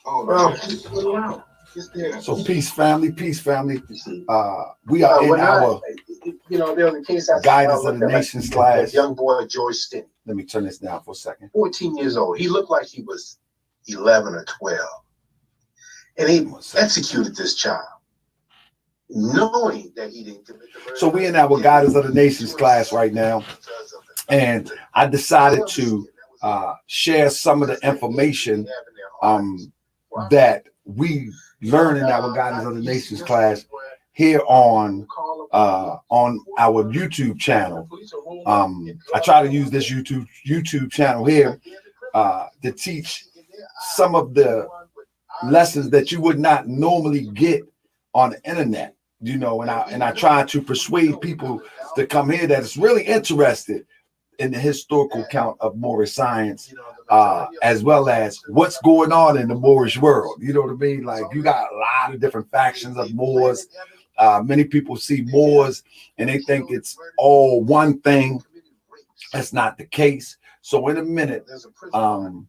Oh, well, just put it around. Just there. So peace, family. Peace, family. We are in our there was a case I Guidance of looked the at, like, Nations class. young boy George Stinney. Let me turn this down for a second. 14 years old. He looked like he was 11 or 12. And he executed this child, knowing that he didn't commit the murder. So we in our Guidance of the Nations class right now. And I decided to share some of the information that we learn in our Guidance of the Nations class here on our YouTube channel. I try to use this YouTube channel here to teach some of the lessons that you would not normally get on the internet, and I try to persuade people to come here that is really interested in the historical account of Moorish science, as well as what's going on in the Moorish world. You know what I mean? Like, you got a lot of different factions of Moors. Many people see Moors and they think it's all one thing. That's not the case. So in a minute, I'm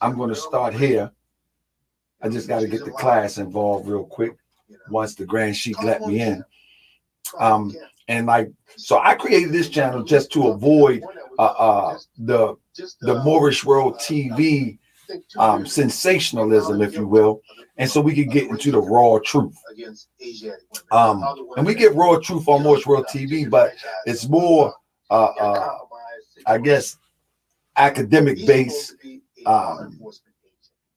going to start here. I just got to get the class involved real quick once the Grand Sheik let me in. So I created this channel just to avoid the Moorish World TV sensationalism, if you will, and so we could get into the raw truth. And we get raw truth on Moorish World TV, but it's more, I guess, academic based.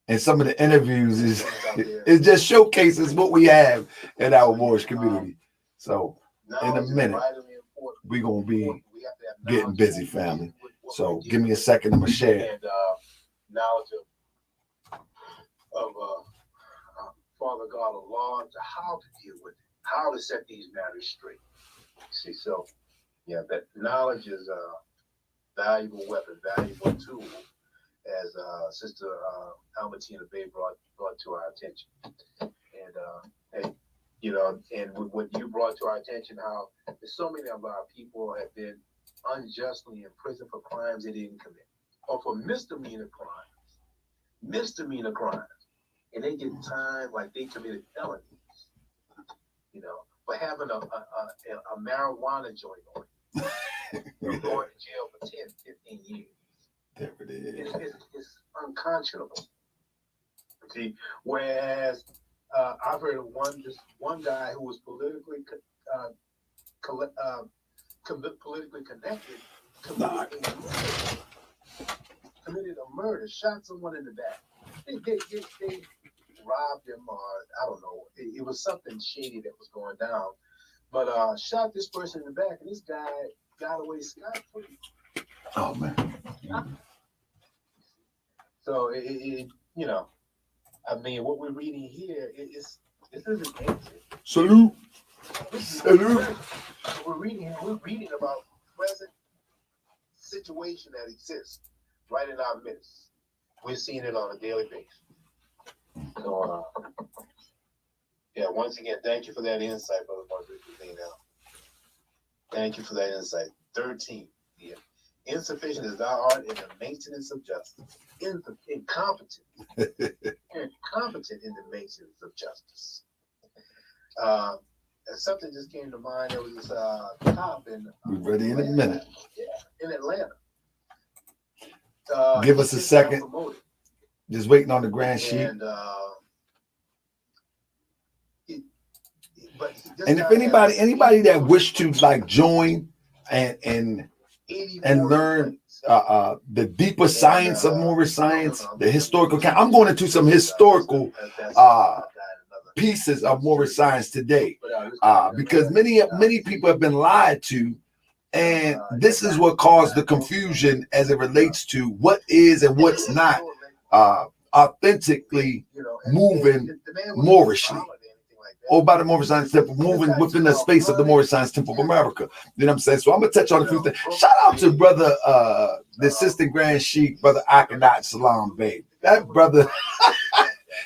And some of the interviews it just showcases what we have in our Moorish community. So in a minute, we're gonna be getting busy, family. So give me a second, I'm gonna share. And knowledge of Father God Allah, to how to deal with it, how to set these matters straight. See, so yeah, that knowledge is a valuable weapon, valuable tool, as Sister MST of A brought to our attention. And and what you brought to our attention, how there's so many of our people have been unjustly imprisoned for crimes they didn't commit, or for misdemeanor crimes, and they get time like they committed felonies, for having a marijuana joint on it. Going to jail for 10, 15 years. There it is. It's unconscionable. See, whereas I've heard of one guy who was politically connected, committed a murder, shot someone in the back. They robbed him, or I don't know. It was something shady that was going down. But shot this person in the back, and this guy got away scot-free. Oh, man. So, I mean, what we're reading here, this isn't ancient. Salute. We're reading about present situation that exists right in our midst. We're seeing it on a daily basis. So, once again, thank you for that insight, Brother Margaret. Thank you for that insight. 13. Yeah. Insufficient as thou art in the maintenance of justice. Incompetent. Incompetent in the maintenance of justice. Something just came to mind. There was this cop in. We're ready in a minute. In Atlanta. Give us a second. Just waiting on the Grand Sheik. And if anybody that wish to join and learn the deeper science of Moorish science, the historical account. I'm going into some historical pieces of Moorish science today, because many people have been lied to, and this is what caused the confusion as it relates to what is and what's not authentically moving Moorishly, or by the Moorish Science Temple, moving within the space of the Moorish Science Temple of America. You know what I'm saying? So I'm going to touch on a few things. Shout out to brother, the Assistant Grand Sheik, Brother Akanat Salam Bey. That brother,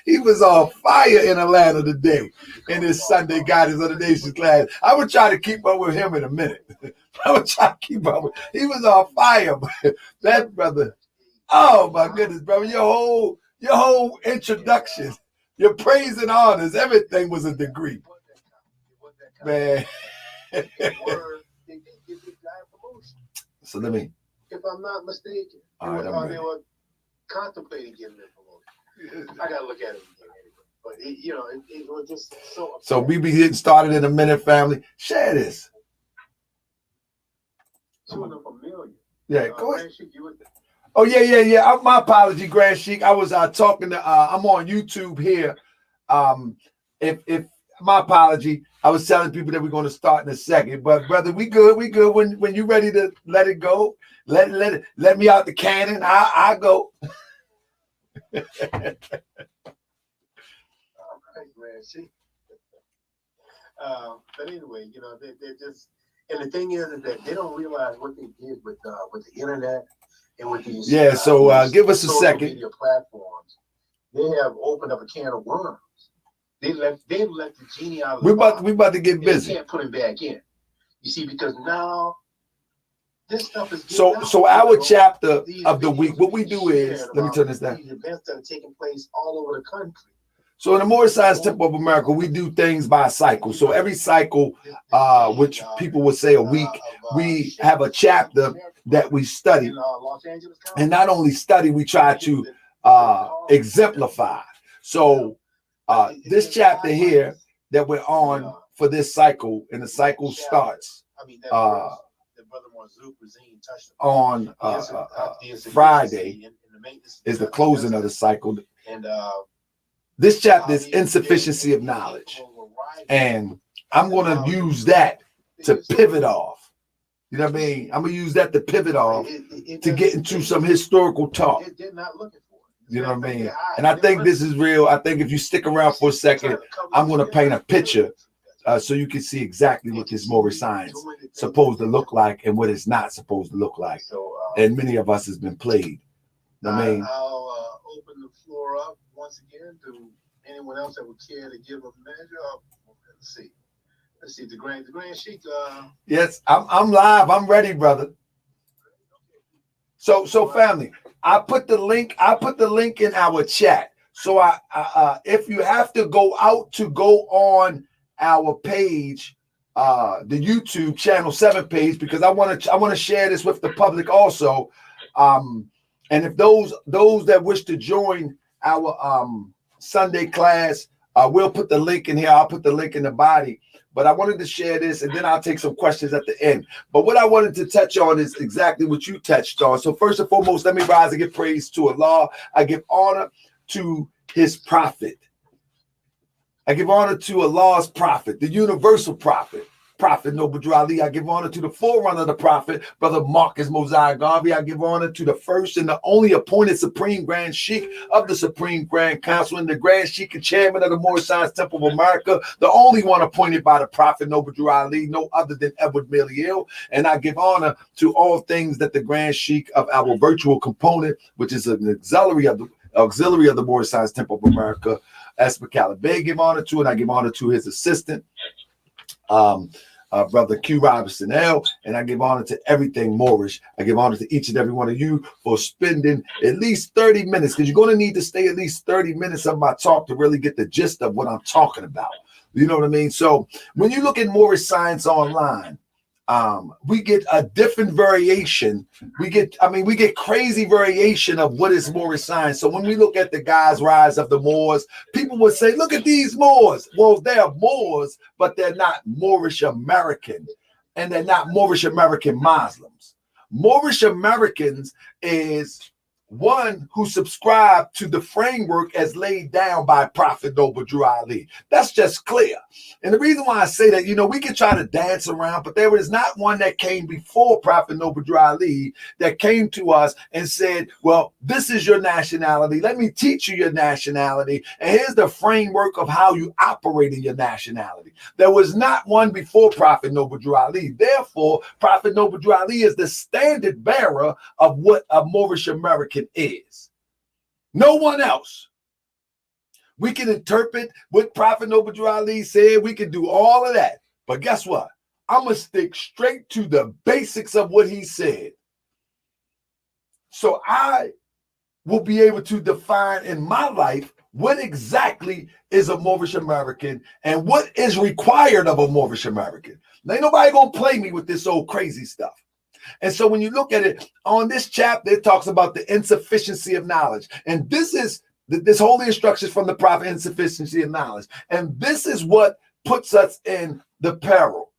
he was on fire in Atlanta today in his Sunday Guidance of the Nations class. I would try to keep up with him in a minute. He was on fire. That brother, oh my goodness, brother, your Your whole introduction, your praise and honors, everything was a degree. Man. They did give this guy a promotion. So let me. If I'm not mistaken, they were contemplating giving him a promotion. I gotta look at it again anyway. But it was just so. Upset. So we be getting started in a minute, family. Share this. Showing them familiar. Yeah, go ahead. Oh yeah. My apology, Grand Sheik. I was talking to. I'm on YouTube here. If my apology, I was telling people that we're going to start in a second. But brother, we good. When you ready to let it go, let me out the cannon. I go. All right, Grand Sheik. But anyway, they're just, and the thing is that they don't realize what they did with the internet and with these. Yeah. So give us a second. Media platforms. They have opened up a can of worms. They've let the genie out of the bottle. We about to get busy. They can't put him back in. You see, because now this stuff is so our chapter of the week, what we do is, let me turn this down. These events that are taking place all over the country. So in the Moorish Science Temple of America, we do things by cycle. So every cycle, which people would say a week, we have a chapter that we study. And not only study, we try to exemplify. So this chapter here that we're on for this cycle, and the cycle starts on Friday is the closing of the cycle. And this chapter is insufficiency of knowledge. And I'm going to use that to pivot off. You know what I mean? I'm going to use that to pivot off to get into some historical talk. You know what I mean? And I think this is real. I think if you stick around for a second, I'm going to paint a picture so you can see exactly what this Moorish science is supposed to look like and what it's not supposed to look like. And many of us has been played. You know what I mean? I'll open the floor up once again to anyone else that would care to give a measure. Let's see. The Grand Sheik. Yes, I'm live. I'm ready, brother. So family, I put the link in our chat. So I if you have to go on our page, the YouTube channel 7 page, because I want to share this with the public also. And if those that wish to join our Sunday class, we'll put the link in here. I'll put the link in the body. But I wanted to share this, and then I'll take some questions at the end. But what I wanted to touch on is exactly what you touched on. So first and foremost, let me rise and give praise to Allah. I give honor to his prophet. I give honor to Allah's prophet, the universal prophet, Prophet Noble Drew Ali. I give honor to the forerunner of the prophet, Brother Marcus Mosiah Garvey. I give honor to the first and the only appointed Supreme Grand Sheik of the Supreme Grand Council and the Grand Sheik and Chairman of the Moorish Science Temple of America, the only one appointed by the Prophet Noble Drew Ali, no other than Edward Miliel. And I give honor to all things that the Grand Sheik of our virtual component, which is an auxiliary of the Moorish Science Temple of America, Espa Bey, give honor to, and I give honor to his assistant, Brother Q Robinson L, and I give honor to everything Moorish. I give honor to each and every one of you for spending at least 30 minutes, because you're going to need to stay at least 30 minutes of my talk to really get the gist of what I'm talking about. You know what I mean? So when you look at Moorish Science Online, we get a different variation. We get crazy variation of what is Moorish science. So when we look at the God's rise of the Moors, people would say, look at these Moors. Well, they are Moors, but they're not Moorish American, and they're not Moorish American Muslims. Moorish Americans is one who subscribed to the framework as laid down by Prophet Noble Drew Ali. That's just clear. And the reason why I say that, we can try to dance around, but there is not one that came before Prophet Noble Drew Ali that came to us and said, well, this is your nationality. Let me teach you your nationality. And here's the framework of how you operate in your nationality. There was not one before Prophet Noble Drew Ali. Therefore, Prophet Noble Drew Ali is the standard bearer of what a Moorish American is. No one else. We can interpret what Prophet Noble Drew Ali said. We can do all of that. But guess what? I'm going to stick straight to the basics of what he said. So I will be able to define in my life what exactly is a Moorish American and what is required of a Moorish American. Now, ain't nobody gonna play me with this old crazy stuff. And so when you look at it on this chapter, it talks about the insufficiency of knowledge. And this holy instructions from the prophet, insufficiency of knowledge. And this is what puts us in the peril.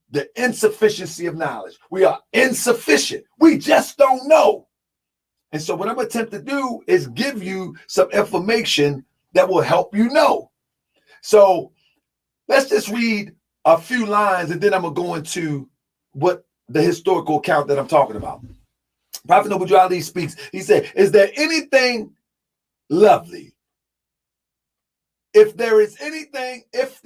The insufficiency of knowledge. We are insufficient. We just don't know. And so what I'm attempting to do is give you some information that will help you know. So let's just read a few lines and then I'm going to go into what the historical account that I'm talking about. Prophet Noble Ali speaks. He said, is there anything lovely? If there is anything lovely, if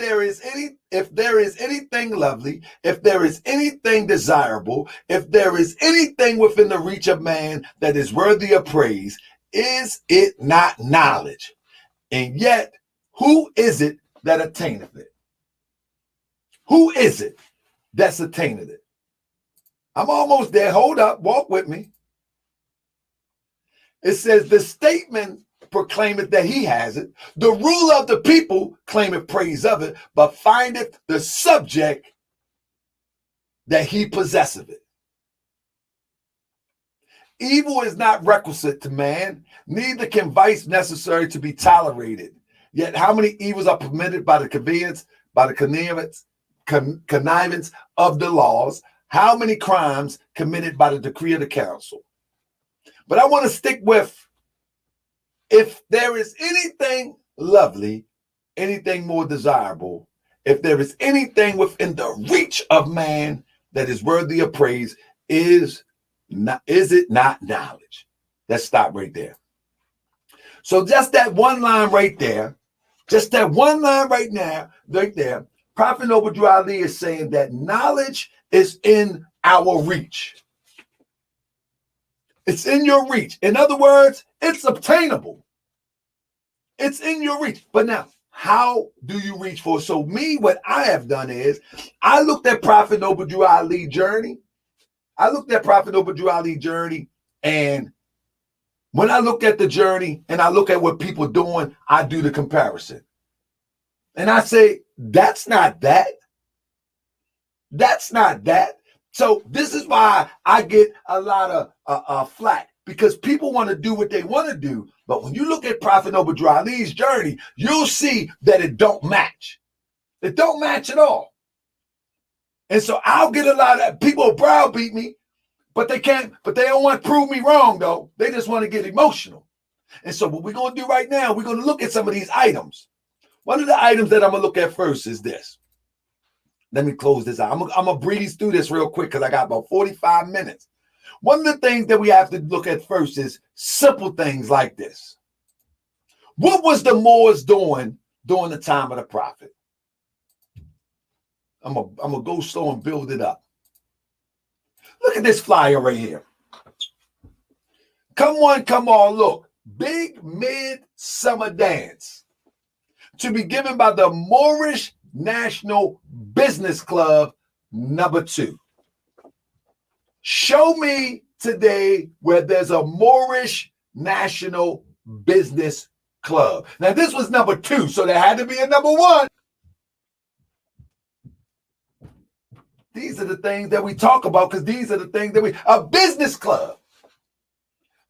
there is anything desirable, if there is anything within the reach of man that is worthy of praise, is it not knowledge? And yet, who is it that attaineth it? Who is it that's attaineth it? I'm almost there. Hold up. Walk with me. It says the statement proclaimeth that he has it. The ruler of the people claimeth praise of it, but findeth the subject that he possesseth it. Evil is not requisite to man, neither can vice necessary to be tolerated. Yet how many evils are permitted by the connivance of the laws? How many crimes committed by the decree of the council? But I want to stick with, if there is anything lovely, anything more desirable, if there is anything within the reach of man that is worthy of praise, is it not knowledge? Let's stop right there. So just that one line right there, right there, Prophet Noble Ali is saying that knowledge is in our reach. It's in your reach. In other words, it's obtainable. It's in your reach. But now, how do you reach for it? So me, what I have done is, I looked at Prophet Noble Ali journey. And when I look at the journey and I look at what people doing, I do the comparison. And I say, that's not that. That's not that. So this is why I get a lot of flack, because people want to do what they want to do. But when you look at Prophet Noble Ali's journey, you'll see that it don't match. It don't match at all. And so I'll get a lot of people browbeat me, but they don't want to prove me wrong though. They just want to get emotional. And so what we're going to do right now, we're going to look at some of these items. One of the items that I'm going to look at first is this. Let me close this out. I'm going to breeze through this real quick because I got about 45 minutes. One of the things that we have to look at first is simple things like this. What was the Moors doing during the time of the prophet? I'm gonna go slow and build it up. Look at this flyer right here. Come one, come all, look. Big Midsummer Dance to be given by the Moorish National Business Club #2. Show me today where there's a Moorish National Business Club. Now, this was #2, so there had to be a #1. These are the things that we talk about, because these are the things that a business club.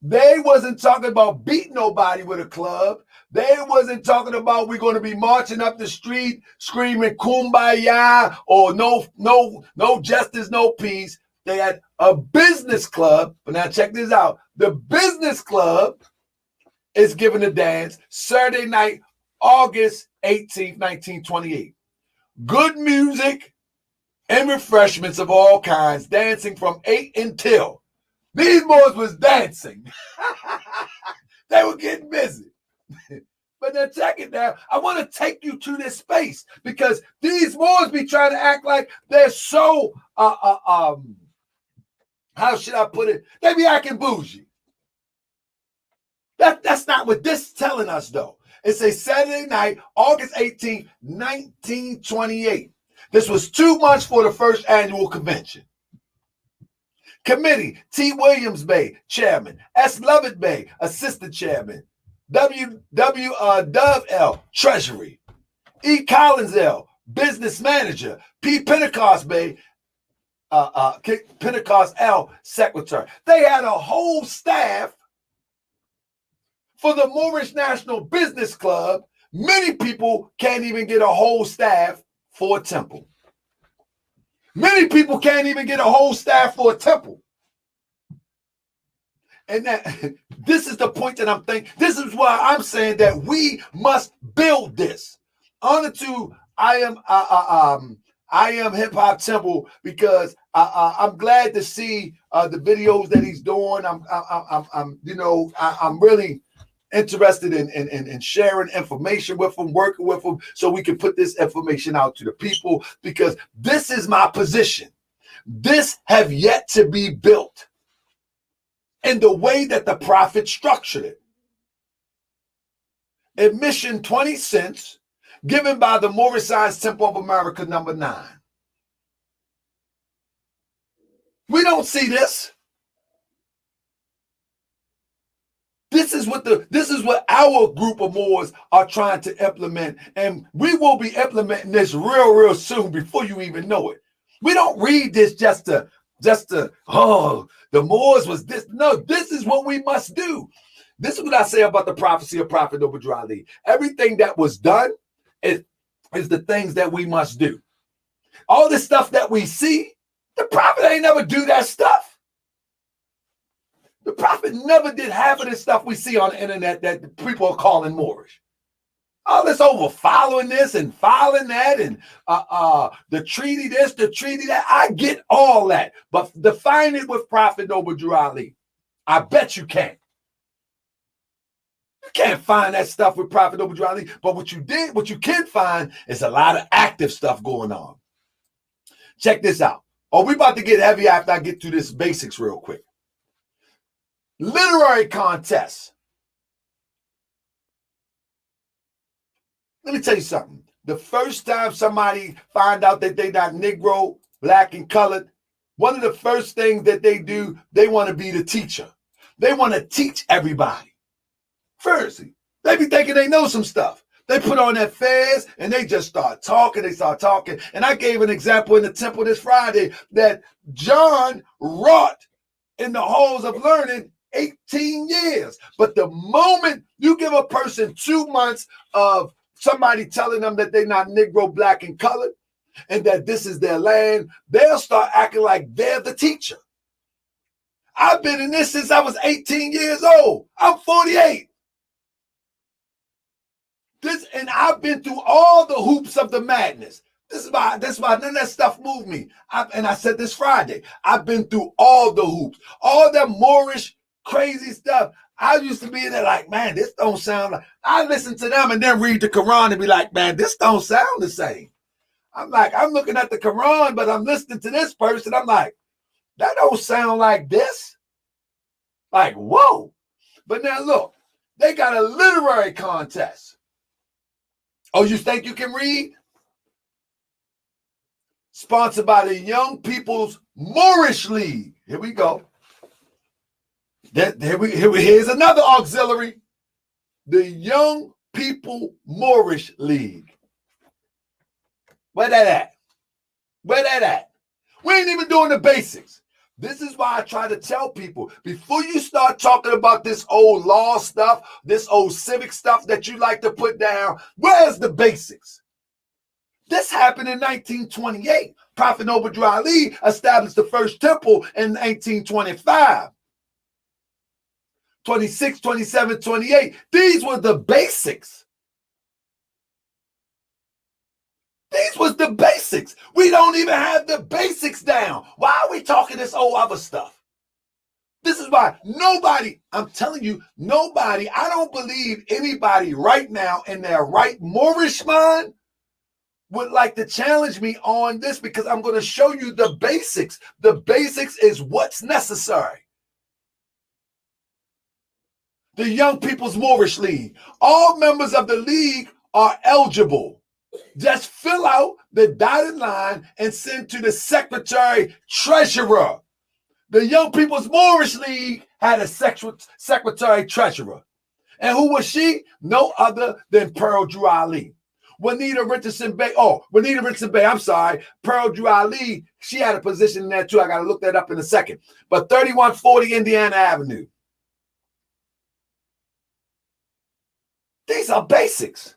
They wasn't talking about beating nobody with a club. They wasn't talking about we're going to be marching up the street screaming kumbaya or no justice, no peace. They had a business club. But now check this out. The business club is giving a dance Saturday night, August 18th, 1928. Good music and refreshments of all kinds, dancing from 8 until. These boys was dancing. They were getting busy. But now check it now. I want to take you to this space because these boys be trying to act like they're so, how should I put it? They be acting bougie. That's not what this is telling us though. It's a Saturday night, August 18th, 1928. This was 2 months for the first annual convention. Committee, T. Williams Bay, Chairman. S. Lovett Bay, Assistant Chairman. Dove L., Treasury. E. Collins L., Business Manager. P. Pentecost Bay, Pentecost L., Secretary. They had a whole staff for the Moorish National Business Club. Many people can't even get a whole staff for a temple. Many people can't even get a whole staff for a temple. And that this is the point that I'm thinking. This is why I'm saying that we must build this. Honor to I am Hip Hop Temple, because I'm glad to see the videos that he's doing. I'm really interested in sharing information with them, working with them, so we can put this information out to the people, because this is my position. This have yet to be built in the way that the prophet structured it. Admission 20 cents, given by the Moorish Science Temple of America, number 9. We don't see this. This is what our group of Moors are trying to implement, and we will be implementing this real soon, before you even know it. We don't read this just to the Moors was this. No, this is what we must do. This is what I say about the prophecy of Prophet Obadiah Ali. Everything that was done is the things that we must do. All the stuff that we see, the prophet ain't never do that stuff. The prophet never did half of this stuff we see on the internet that people are calling Moorish. All this over following this and following that, and the treaty this, the treaty that. I get all that. But define it with Prophet Obadiah Ali. I bet you can't. You can't find that stuff with Prophet Obadiah Ali. But what you can find is a lot of active stuff going on. Check this out. Oh, we about to get heavy after I get through this basics real quick. Literary contests. Let me tell you something. The first time somebody find out that they not Negro, black, and colored, one of the first things that they do, they want to be the teacher. They want to teach everybody. First, they be thinking they know some stuff. They put on their fez and they just start talking. And I gave an example in the temple this Friday that John wrought in the halls of learning 18 years. But the moment you give a person 2 months of somebody telling them that they're not Negro, black, and colored, and that this is their land, they'll start acting like they're the teacher. I've been in this since I was 18 years old. I'm 48. And I've been through all the hoops of the madness. This is why none of that stuff moved me. And I said this Friday. I've been through all the hoops, all that Moorish crazy stuff. I used to be in there like, man, this don't sound like. I listen to them and then read the Quran and be like, man, this don't sound the same. I'm like, I'm looking at the Quran, but I'm listening to this person. I'm like, that don't sound like this. Like, whoa. But now look, they got a literary contest. Oh, you think you can read? Sponsored by the Young People's Moorish League. Here we go. Here's another auxiliary. The Young People Moorish League. Where that at? Where that at? We ain't even doing the basics. This is why I try to tell people, before you start talking about this old law stuff, this old civic stuff that you like to put down, where's the basics? This happened in 1928. Prophet Obadiah Ali established the first temple in 1825. 26, 27, 28. These were the basics. These was the basics. We don't even have the basics down. Why are we talking this old other stuff? This is why nobody, I'm telling you, nobody, I don't believe anybody right now in their right Moorish mind would like to challenge me on this, because I'm going to show you the basics. The basics is what's necessary. The Young People's Moorish League. All members of the league are eligible. Just fill out the dotted line and send to the secretary treasurer. The Young People's Moorish League had a secretary treasurer. And who was she? No other than Pearl Drew Ali. Juanita Richardson Bay, I'm sorry. Pearl Drew Ali, she had a position in there too. I got to look that up in a second. But 3140 Indiana Avenue. These are basics.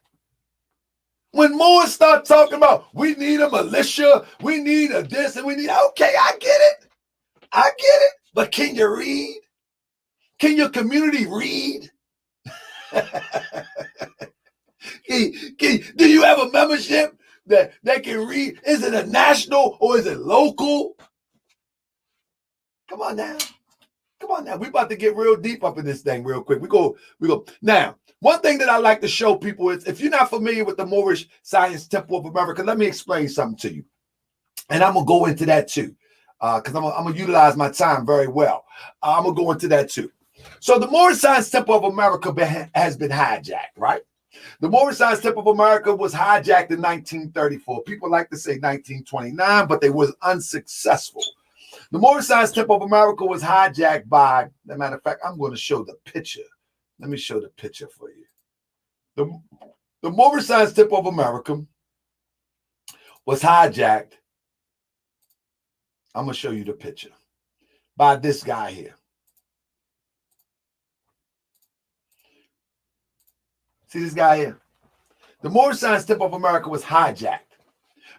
When Moors start talking about, we need a militia, we need a this, and we need, okay, I get it. But can you read? Can your community read? Do you have a membership that can read? Is it a national or is it local? Come on now. We about to get real deep up in this thing real quick. We go. Now, one thing that I like to show people is, if you're not familiar with the Moorish Science Temple of America, let me explain something to you. And I'm going to go into that too, because I'm going to utilize my time very well. I'm going to go into that too. So the Moorish Science Temple of America has been hijacked, right? The Moorish Science Temple of America was hijacked in 1934. People like to say 1929, but they was unsuccessful. The Moorish Science Temple of America was hijacked by, as a matter of fact, I'm going to show the picture. Let me show the picture for you. The Moorish Science Temple of America was hijacked. I'm going to show you the picture by this guy here. See this guy here? The Moorish Science Temple of America was hijacked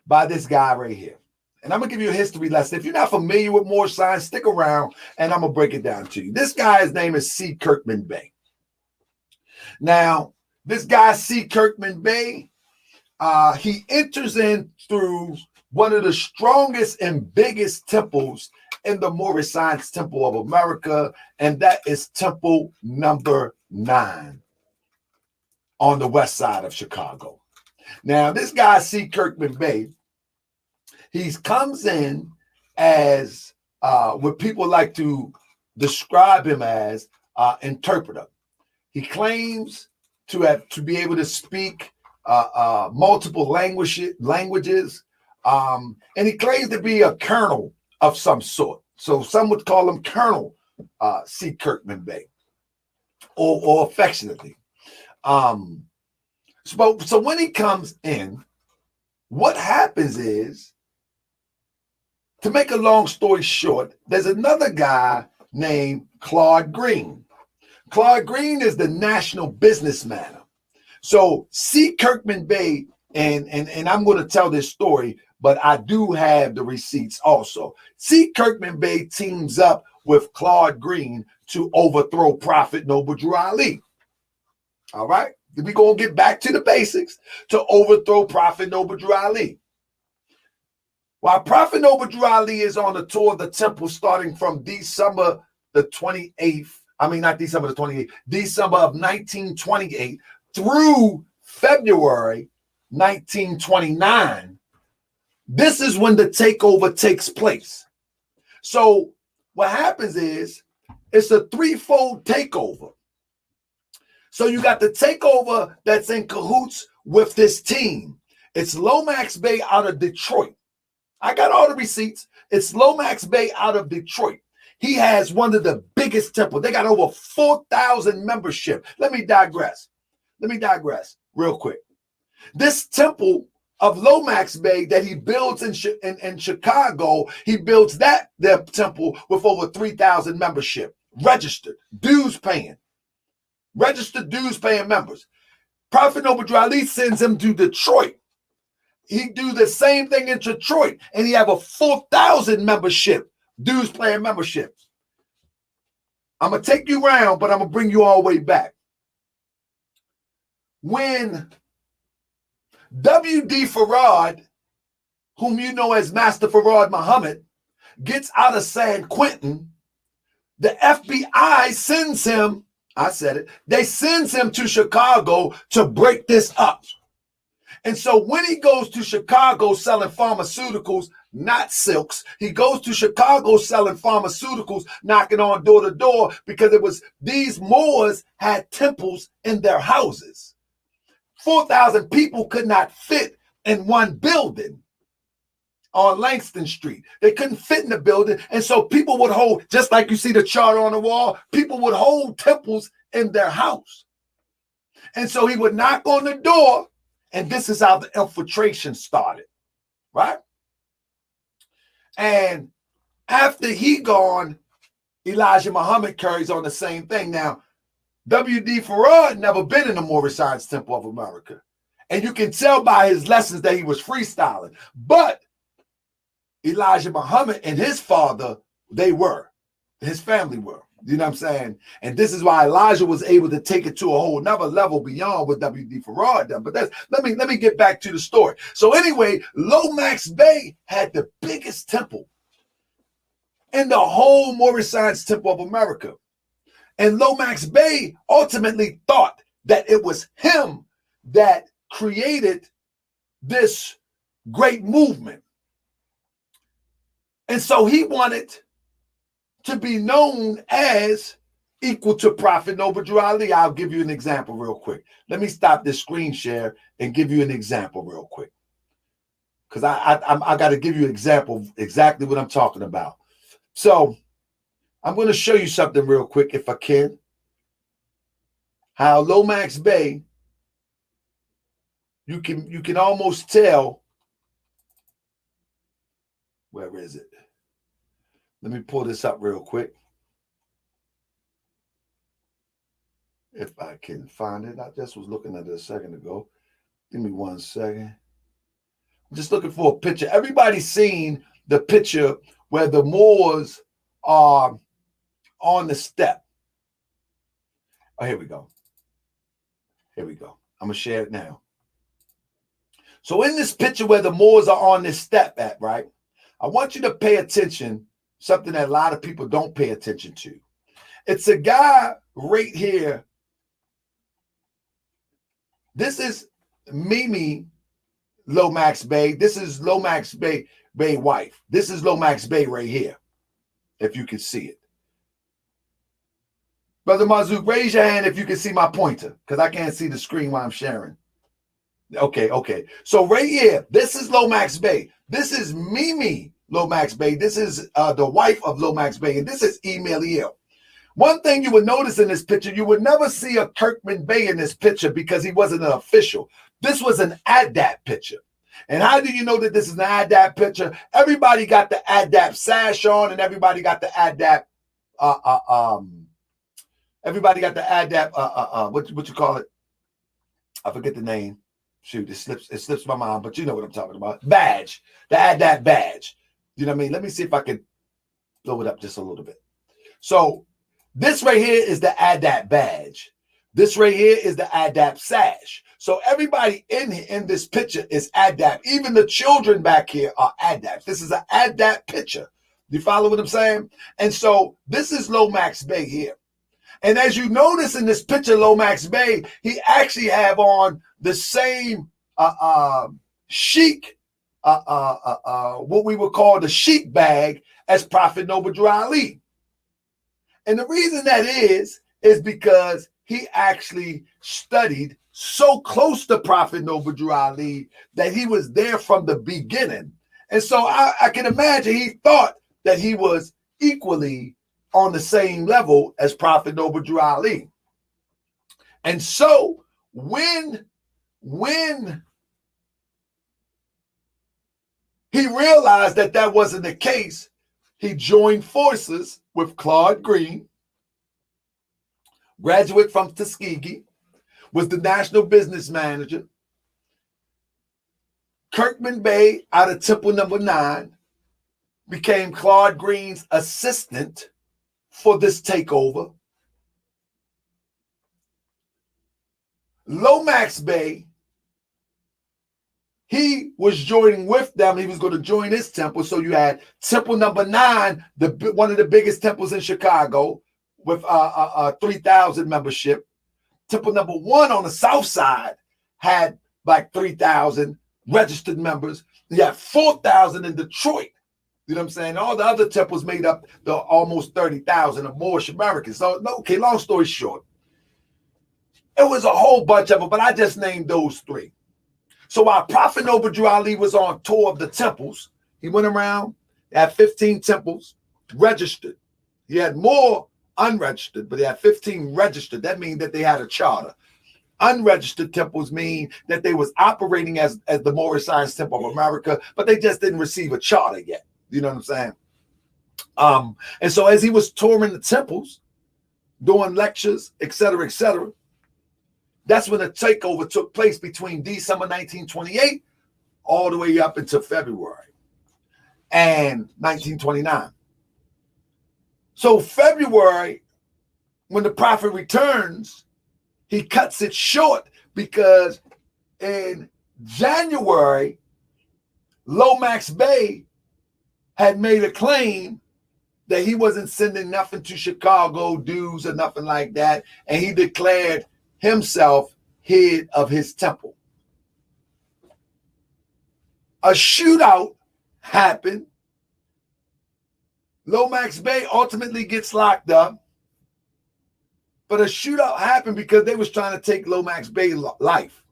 by this guy right here. And I'm going to give you a history lesson. If you're not familiar with Moorish science, stick around and I'm going to break it down to you. This guy's name is C. Kirkman Bey. Now, this guy, C. Kirkman Bey, he enters in through one of the strongest and biggest temples in the Moorish Science Temple of America, and that is Temple number 9 on the west side of Chicago. Now, this guy, C. Kirkman Bey, he comes in as what people like to describe him as interpreter. He claims to be able to speak multiple languages, and he claims to be a colonel of some sort. So some would call him Colonel C. Kirkman Bey, or affectionately. So when he comes in, what happens is, to make a long story short, there's another guy named Claude Green. Claude Green is the national businessman. So C. Kirkman Bey, and I'm going to tell this story, but I do have the receipts also. C. Kirkman Bey teams up with Claude Green to overthrow Prophet Noble Drew Ali. All right? We're going to get back to the basics to overthrow Prophet Noble Drew Ali. While Prophet Noble Drew Ali is on the tour of the temple starting from December the 28th, December of 1928 through February 1929, this is when the takeover takes place. So what happens is, it's a threefold takeover. So you got the takeover that's in cahoots with this team. It's Lomax Bey out of Detroit. I got all the receipts. It's Lomax Bey out of Detroit. He has one of the biggest temples. They got over 4,000 membership. Let me digress real quick. This temple of Lomax Bey that he builds in Chicago, he builds their temple with over 3,000 membership, registered dues paying members. Prophet Noble Drew Ali sends him to Detroit. He do the same thing in Detroit, and he have a 4,000 membership, dues paying membership. I'm going to take you around, but I'm going to bring you all the way back. When W.D. Farad, whom you know as Master Farad Muhammad, gets out of San Quentin, the FBI sends him, they sends him to Chicago to break this up. And so when he goes to Chicago selling pharmaceuticals, not silks, he goes to Chicago selling pharmaceuticals, knocking on door to door, because it was these Moors had temples in their houses. 4,000 people could not fit in one building. on Langston Street. They couldn't fit in the building. And so people would hold, just like you see the chart on the wall, people would hold temples in their house. And so he would knock on the door, and this is how the infiltration started, right? And after he gone, Elijah Muhammad carries on the same thing. Now, W.D. Farad never been in the Moorish Science Temple of America. And you can tell by his lessons that he was freestyling. But Elijah Muhammad and his father, they were. His family were. You know what I'm saying? And this is why Elijah was able to take it to a whole nother level beyond what W.D. Farad done. But that's let me get back to the story. So anyway, Lomax Bey had the biggest temple in the whole Moorish Science Temple of America. And Lomax Bey ultimately thought that it was him that created this great movement. And so he wanted to be known as equal to Prophet Noble Drew Ali. I'll give you an example real quick. Let me stop this screen share and give you an example real quick. Because I got to give you an example of exactly what I'm talking about. So I'm going to show you something real quick, if I can. How Lomax Bey, you can almost tell. Where is it? Let me pull this up real quick. If I can find it. I just was looking at it a second ago. Give me 1 second. I'm just looking for a picture. Everybody's seen the picture where the Moors are on the step. Oh, here we go. Here we go. I'm going to share it now. So in this picture where the Moors are on this step at, right? I want you to pay attention, something that a lot of people don't pay attention to. It's a guy right here. This is Mimi Lomax Bey. This is Lomax Bey wife. This is Lomax Bey right here, if you can see it. Brother Mazouk, raise your hand if you can see my pointer, because I can't see the screen while I'm sharing. Okay. So right here, this is Lomax Bey. This is Mimi Lomax Bey. This is the wife of Lomax Bey, and this is Emeliel. One thing you would notice in this picture, you would never see a Kirkman Bey in this picture because he wasn't an official. This was an ADAP picture. And how do you know that this is an ADAP picture? Everybody got the ADAP sash on, and everybody got the ADAP everybody got the ADAP what you call it? I forget the name. Shoot, it slips my mind, but you know what I'm talking about. Badge. The ADAP badge. You know what I mean? Let me see if I can blow it up just a little bit. So this right here is the ADAP badge. This right here is the ADAP sash. So everybody in this picture is ADAP. Even the children back here are ADAP. This is an ADAP picture. You follow what I'm saying? And so this is Lomax Bey here. And as you notice in this picture, Lomax Bey, he actually have on the same chic, what we would call the chic bag as Prophet Noble Drew Ali. And the reason that is because he actually studied so close to Prophet Noble Drew Ali that he was there from the beginning. And so I can imagine he thought that he was equally on the same level as Prophet Noble Drew Ali. And so when he realized that that wasn't the case, he joined forces with Claude Green, graduate from Tuskegee, was the national business manager. Kirkman Bey out of Temple Number 9 became Claude Green's assistant for this takeover. Lomax Bey, he was joining with them. He was going to join his temple. So you had Temple Number 9, one of the biggest temples in Chicago, with 3,000 membership. Temple Number 1 on the south side had like 3,000 registered members. You had 4,000 in Detroit. You know what I'm saying? All the other temples made up the almost 30,000 of Moorish Americans. So, okay, long story short, it was a whole bunch of them, but I just named those 3. So while Prophet Noble Drew Ali was on tour of the temples, He went around, had 15 temples registered. He had more unregistered, but he had 15 registered. That means that they had a charter. Unregistered temples mean that they was operating as the Moorish Science Temple of America, but they just didn't receive a charter yet. You know what I'm saying? And so as he was touring the temples, doing lectures, etc., that's when the takeover took place between December 1928 all the way up until February and 1929. So February, when the prophet returns, he cuts it short because in January, Lomax Bey had made a claim that he wasn't sending nothing to Chicago, dues or nothing like that, and he declared himself head of his temple. A shootout happened. Lomax Bey ultimately gets locked up. But a shootout happened because they was trying to take Lomax Bey's life.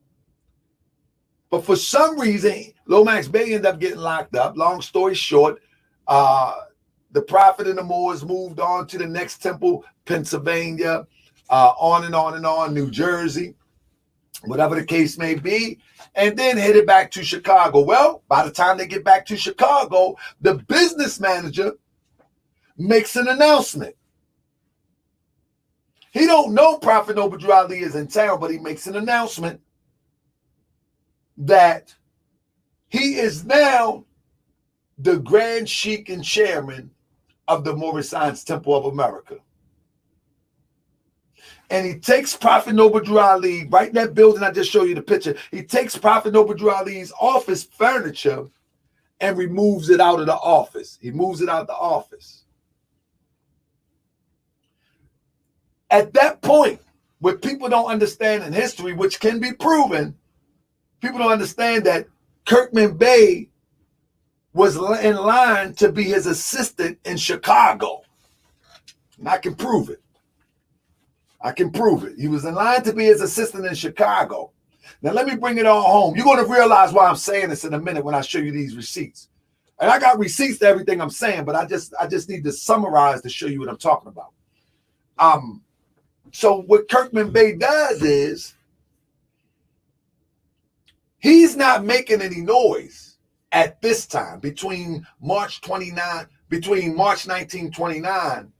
But for some reason, Lomax Bey ended up getting locked up. Long story short, the prophet and the Moors moved on to the next temple, Pennsylvania, on and on and on, New Jersey, whatever the case may be, and then headed back to Chicago. Well, by the time they get back to Chicago, the business manager makes an announcement. He don't know Prophet Noble Drew Ali is in town, but he makes an announcement that he is now the Grand Sheikh and Chairman of the Moorish Science Temple of America. And he takes Prophet Noble Drew Ali, right in that building I just showed you the picture, he takes Prophet Noble Drew Ali's office furniture and removes it out of the office. He moves it out of the office. At that point, what people don't understand in history, which can be proven, people don't understand that Kirkman Bey was in line to be his assistant in Chicago. And I can prove it. I can prove it. He was in line to be his assistant in Chicago. Now, let me bring it all home. You're going to realize why I'm saying this in a minute when I show you these receipts. And I got receipts to everything I'm saying, but I just need to summarize to show you what I'm talking about. So what Kirkman Bey does is he's not making any noise at this time between March 1929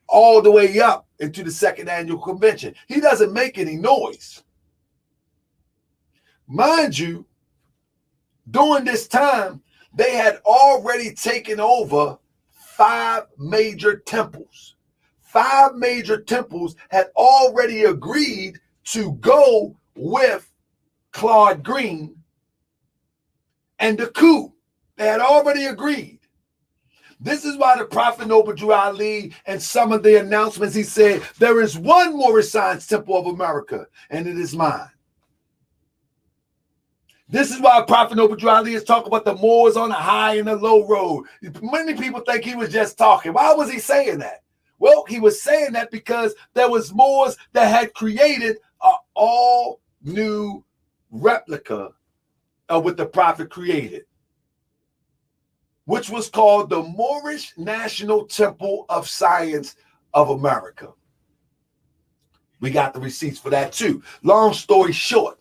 all the way up into the second annual convention. He doesn't make any noise. Mind you, during this time, they had already taken over 5 major temples. 5 major temples had already agreed to go with Claude Green and the coup. They had already agreed. This is why the Prophet Noble Drew Ali and some of the announcements, he said, there is one Moorish Science Temple of America, and it is mine. This is why Prophet Noble Drew Ali is talking about the Moors on the high and the low road. Many people think he was just talking. Why was he saying that? Well, he was saying that because there was Moors that had created an all new replica of what the prophet created, which was called the Moorish National Temple of Science of America. We got the receipts for that too. Long story short,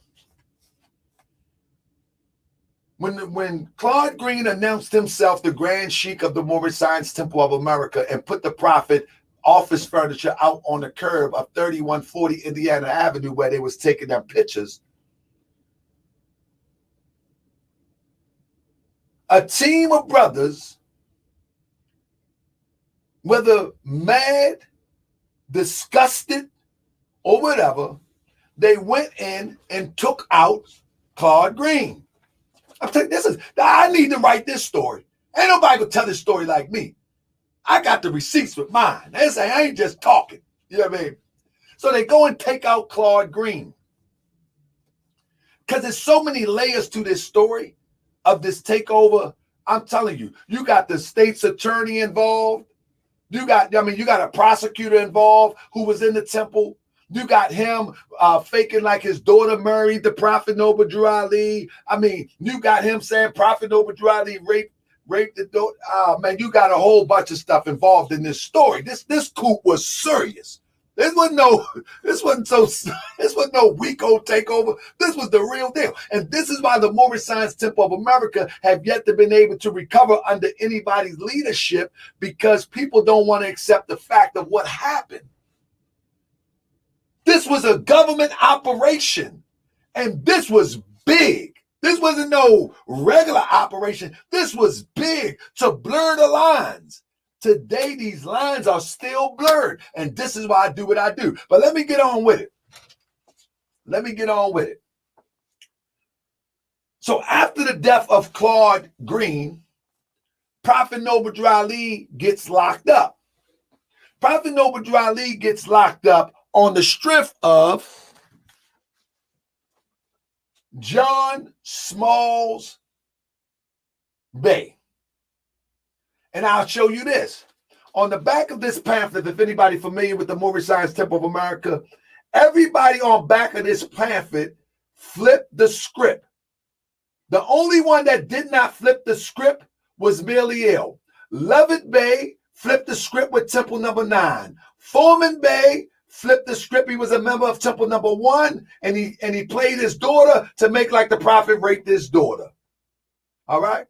when Claude Green announced himself the Grand Sheikh of the Moorish Science Temple of America and put the prophet office furniture out on the curb of 3140 Indiana Avenue where they was taking their pictures, a team of brothers, whether mad, disgusted, or whatever, they went in and took out Claude Green. I'm telling you, I need to write this story. Ain't nobody gonna tell this story like me. I got the receipts with mine. They say I ain't just talking. You know what I mean? So they go and take out Claude Green. Because there's so many layers to this story of this takeover. I'm telling you, you got the state's attorney involved. You got a prosecutor involved who was in the temple. You got him faking like his daughter married the Prophet Noble Drew Ali. I mean, you got him saying Prophet Noble Drew Ali raped the daughter. Man, you got a whole bunch of stuff involved in this story. This coup was serious. This wasn't no weak old takeover. This was the real deal. And this is why the Moorish Science Temple of America have yet to been able to recover under anybody's leadership, because people don't want to accept the fact of what happened. This was a government operation, and this was big. This wasn't no regular operation. This was big to blur the lines. Today, these lines are still blurred, and this is why I do what I do. But let me get on with it. So after the death of Claude Green, Prophet Noble Drew Ali gets locked up. Prophet Noble Drew Ali gets locked up on the strength of John Smalls Bay. And I'll show you this. On the back of this pamphlet, if anybody familiar with the Moorish Science Temple of America, everybody on back of this pamphlet flipped the script. The only one that did not flip the script was Miliel. Levitt Bey flipped the script with Temple number 9. Foreman Bey flipped the script. He was a member of Temple number 1, and he played his daughter to make like the Prophet raped his daughter. All right.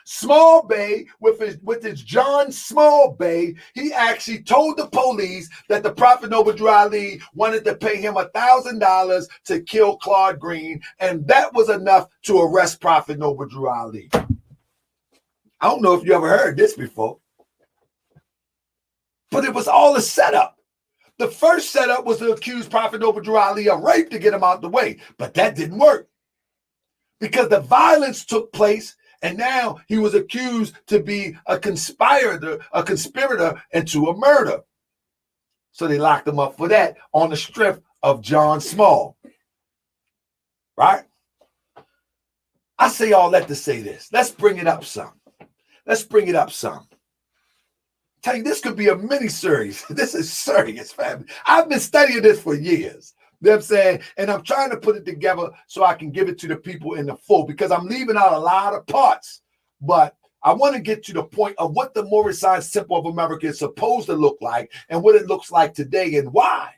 Small Bay, with his John Small Bay, he actually told the police that the Prophet Noble Drew Ali wanted to pay him $1,000 to kill Claude Green, and that was enough to arrest Prophet Noble Drew Ali. I don't know if you ever heard this before, but it was all a setup. The first setup was to accuse Prophet Noble Drew Ali of rape to get him out the way, but that didn't work because the violence took place. And now he was accused to be a conspirator into a murder. So they locked him up for that on the strength of John Small. Right? I say all that to say this. Let's bring it up some. Tell you, this could be a mini-series. This is serious, family. I've been studying this for years. You know what I'm saying? And I'm trying to put it together so I can give it to the people in the full, because I'm leaving out a lot of parts. But I want to get to the point of what the Moorish Science Temple of America is supposed to look like and what it looks like today and why.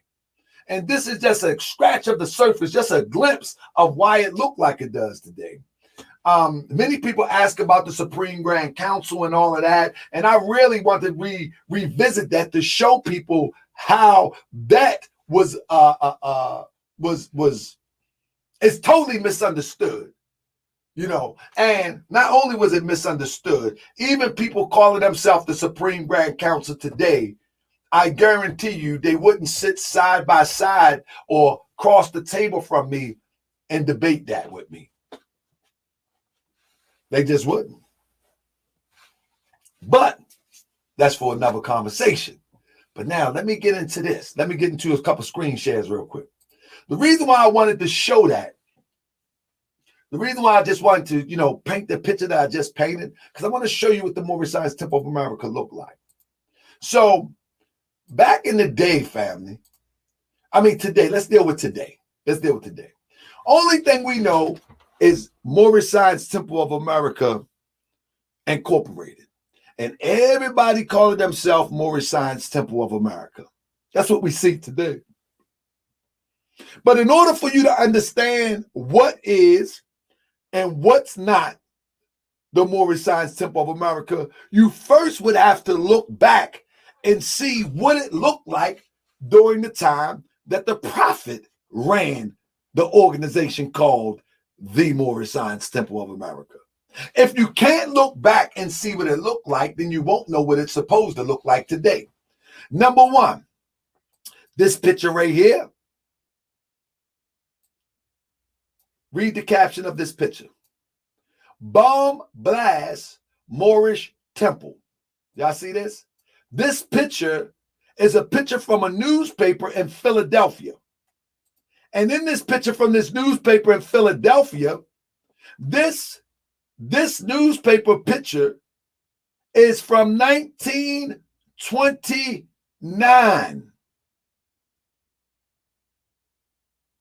And this is just a scratch of the surface, just a glimpse of why it looked like it does today. Many people ask about the Supreme Grand Council and all of that. And I really want to revisit that to show people how that was it's totally misunderstood, you know. And not only was it misunderstood, even people calling themselves the Supreme Grand Council today, I guarantee you they wouldn't sit side by side or cross the table from me and debate that with me. They just wouldn't. But that's for another conversation. But now let me get into this. Let me get into a couple screen shares real quick. The reason why I wanted to show that, the reason why I just wanted to, you know, paint the picture that I just painted, because I want to show you what the Moorish Science Temple of America looked like. So back in the day, family, I mean today, let's deal with today. Only thing we know is Moorish Science Temple of America Incorporated. And everybody calling themselves Moorish Science Temple of America. That's what we see today. But in order for you to understand what is and what's not the Moorish Science Temple of America, you first would have to look back and see what it looked like during the time that the Prophet ran the organization called the Moorish Science Temple of America. If you can't look back and see what it looked like, then you won't know what it's supposed to look like today. Number one, this picture right here. Read the caption of this picture. Bomb blast Moorish Temple. Y'all see this? This picture is a picture from a newspaper in Philadelphia. And in this picture from this newspaper in Philadelphia, this newspaper picture is from 1929.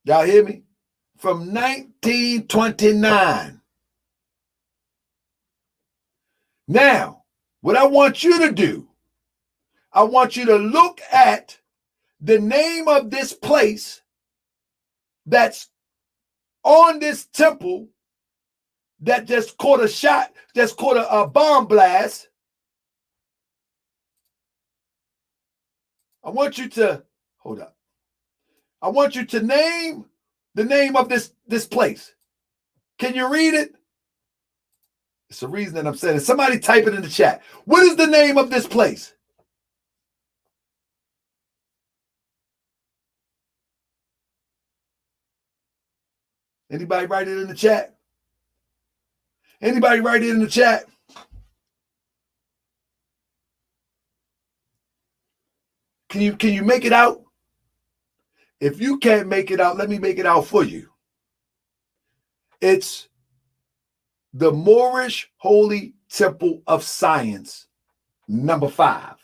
Y'all hear me? From 1929. Now, what I want you to do, I want you to look at the name of this place that's on this temple that just caught a shot, just caught a bomb blast. I want you to, hold up. I want you to name the name of this place. Can you read it? It's the reason that I'm saying it. Somebody type it in the chat. What is the name of this place? Anybody write it in the chat? Anybody write it in the chat? Can you make it out? If you can't make it out, let me make it out for you. It's the Moorish Holy Temple of Science, number 5.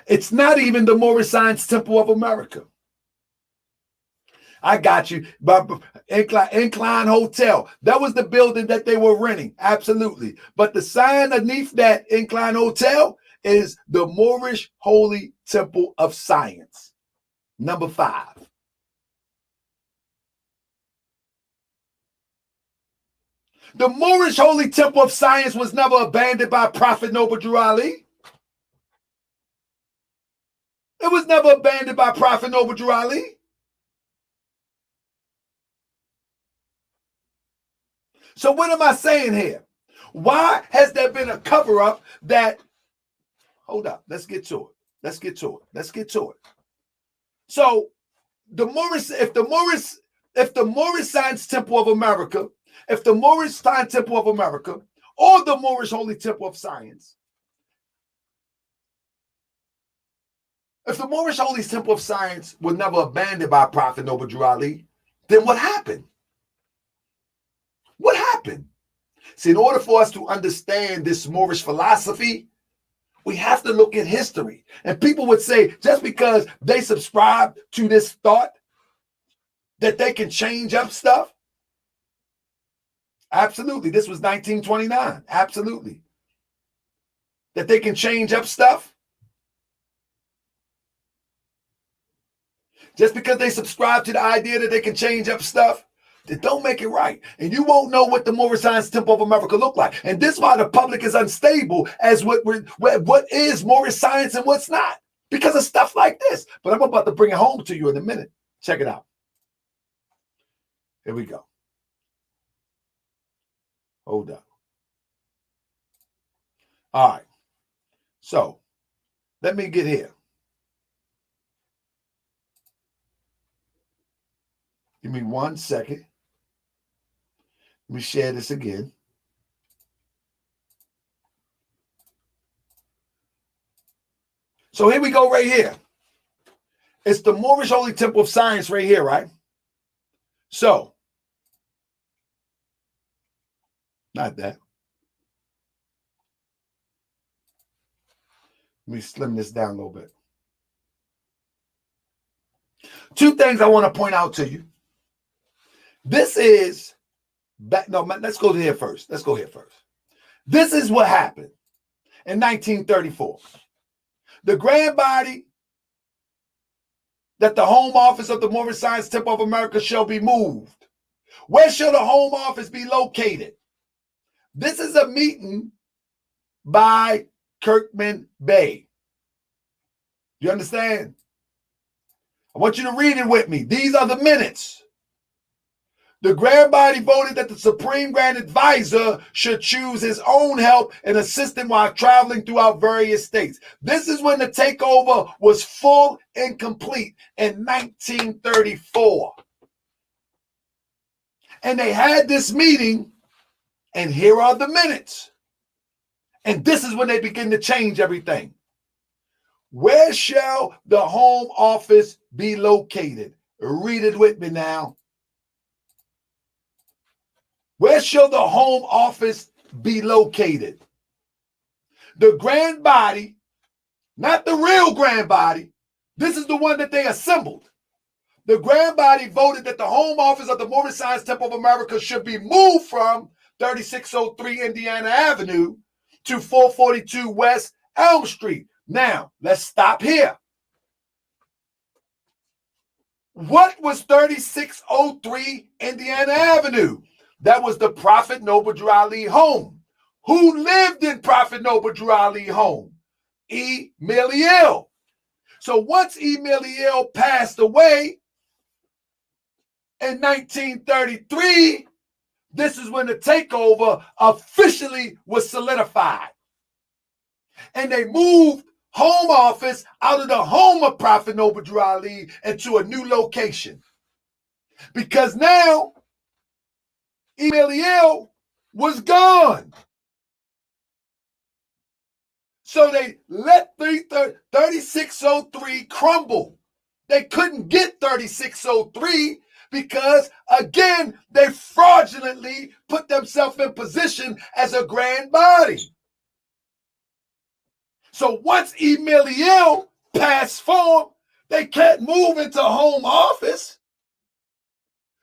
It's not even the Moorish Science Temple of America. I got you. Incline Hotel. That was the building that they were renting. Absolutely. But the sign underneath that Incline Hotel is the Moorish Holy Temple of Science, number 5. The Moorish Holy Temple of Science was never abandoned by Prophet Noble Drew Ali. It was never abandoned by Prophet Noble Drew Ali. So what am I saying here? Why has there been a cover-up that, hold up, let's get to it. So if the Moorish Science Temple of America, if the Moorish Science Temple of America, or the Moorish Holy Temple of Science, if the Moorish Holy Temple of Science was never abandoned by Prophet Noble Drew Ali, then what happened? What happened? See, in order for us to understand this Moorish philosophy, we have to look at history. And people would say, just because they subscribe to this thought that they can change up stuff. Absolutely. This was 1929. Absolutely. That they can change up stuff. Just because they subscribe to the idea that they can change up stuff, that don't make it right. And you won't know what the Moorish Science Temple of America look like. And this is why the public is unstable as what is Moorish science and what's not. Because of stuff like this. But I'm about to bring it home to you in a minute. Check it out. Here we go. Hold up. All right. So let me get here. Give me 1 second. Let me share this again. So here we go right here. It's the Moorish Holy Temple of Science right here, right? So, not that. Let me slim this down a little bit. 2 things I want to point out to you. This is let's go here first. This is what happened in 1934. The grand body that the home office of the Moorish Science Temple of America shall be moved. Where shall the home office be located? This is a meeting by Kirkman Bey. You understand? I want you to read it with me. These are the minutes. The grand body voted that the Supreme Grand Advisor should choose his own help and assistant while traveling throughout various states. This is when the takeover was full and complete in 1934. And they had this meeting, and here are the minutes. And this is when they begin to change everything. Where shall the home office be located? Read it with me now. Where shall the home office be located? The grand body not the real grand body. This is the one that they assembled. The grand body voted that the home office of the Moorish Science Temple of America should be moved from 3603 Indiana Avenue to 442 West Elm Street. Now, let's stop here. What was 3603 Indiana Avenue? That was the Prophet Noble Drew Ali home. Who lived in Prophet Noble Drew Ali home? Emiliel. So once Emiliel passed away in 1933, this is when the takeover officially was solidified. And they moved home office out of the home of Prophet Noble Drew Ali into a new location. Because now Emiliel was gone. So they let 3603 crumble. They couldn't get 3603 because, again, they fraudulently put themselves in position as a grand body. So once Emiliel passed form, they can't move into home office.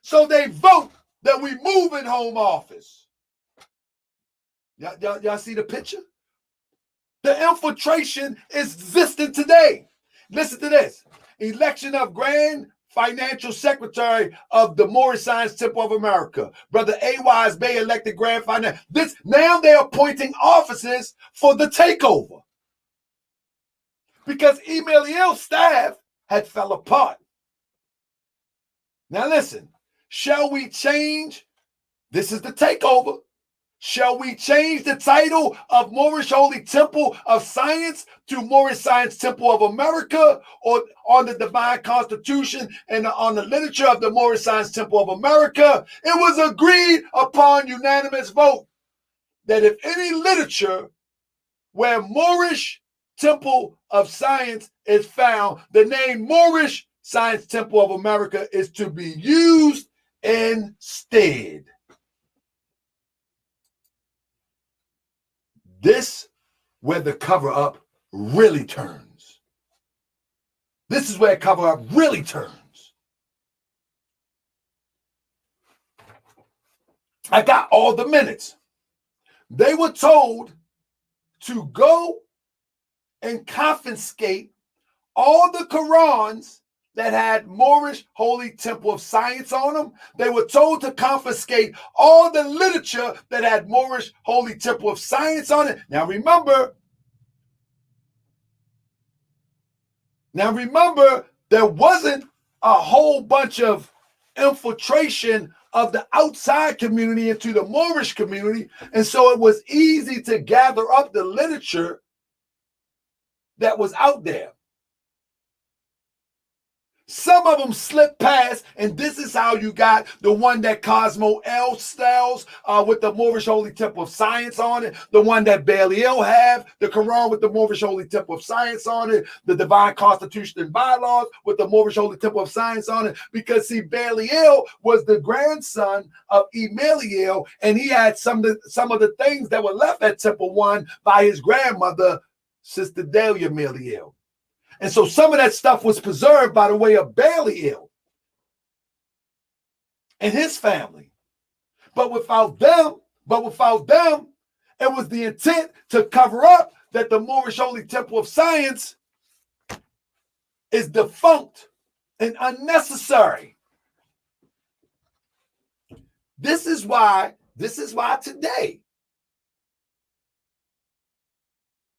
So they vote that we move in home office. Y'all see the picture? The infiltration is existing today. Listen to this. Election of Grand Financial Secretary of the Moorish Science Temple of America. Brother A.Y.'s Bay elected Grand Financial. Now they're appointing offices for the takeover. Because Emiliel's staff had fell apart. Now listen, shall we change? This is the takeover. Shall we change the title of Moorish Holy Temple of Science to Moorish Science Temple of America, or on the Divine Constitution and on the literature of the Moorish Science Temple of America? It was agreed upon unanimous vote that if any literature where Moorish Temple of Science is found, the name Moorish Science Temple of America is to be used instead. This where the cover-up really turns. This is where cover-up really turns. I got all the minutes. They were told to go and confiscate all the Qurans that had Moorish Holy Temple of Science on them. They were told to confiscate all the literature that had Moorish Holy Temple of Science on it. Now remember, there wasn't a whole bunch of infiltration of the outside community into the Moorish community. And so it was easy to gather up the literature that was out there. Some of them slipped past, and this is how you got the one that Cosmo L sells with the Moorish Holy Temple of Science on it, the one that Belial have, the Quran with the Moorish Holy Temple of Science on it, the Divine Constitution and Bylaws with the Moorish Holy Temple of Science on it, because see, Belial was the grandson of Emiliel, and he had some of the things that were left at Temple 1 by his grandmother, Sister Delia Meliel. And so some of that stuff was preserved by the way of Belial and his family. But without them, it was the intent to cover up that the Moorish Holy Temple of Science is defunct and unnecessary. This is why today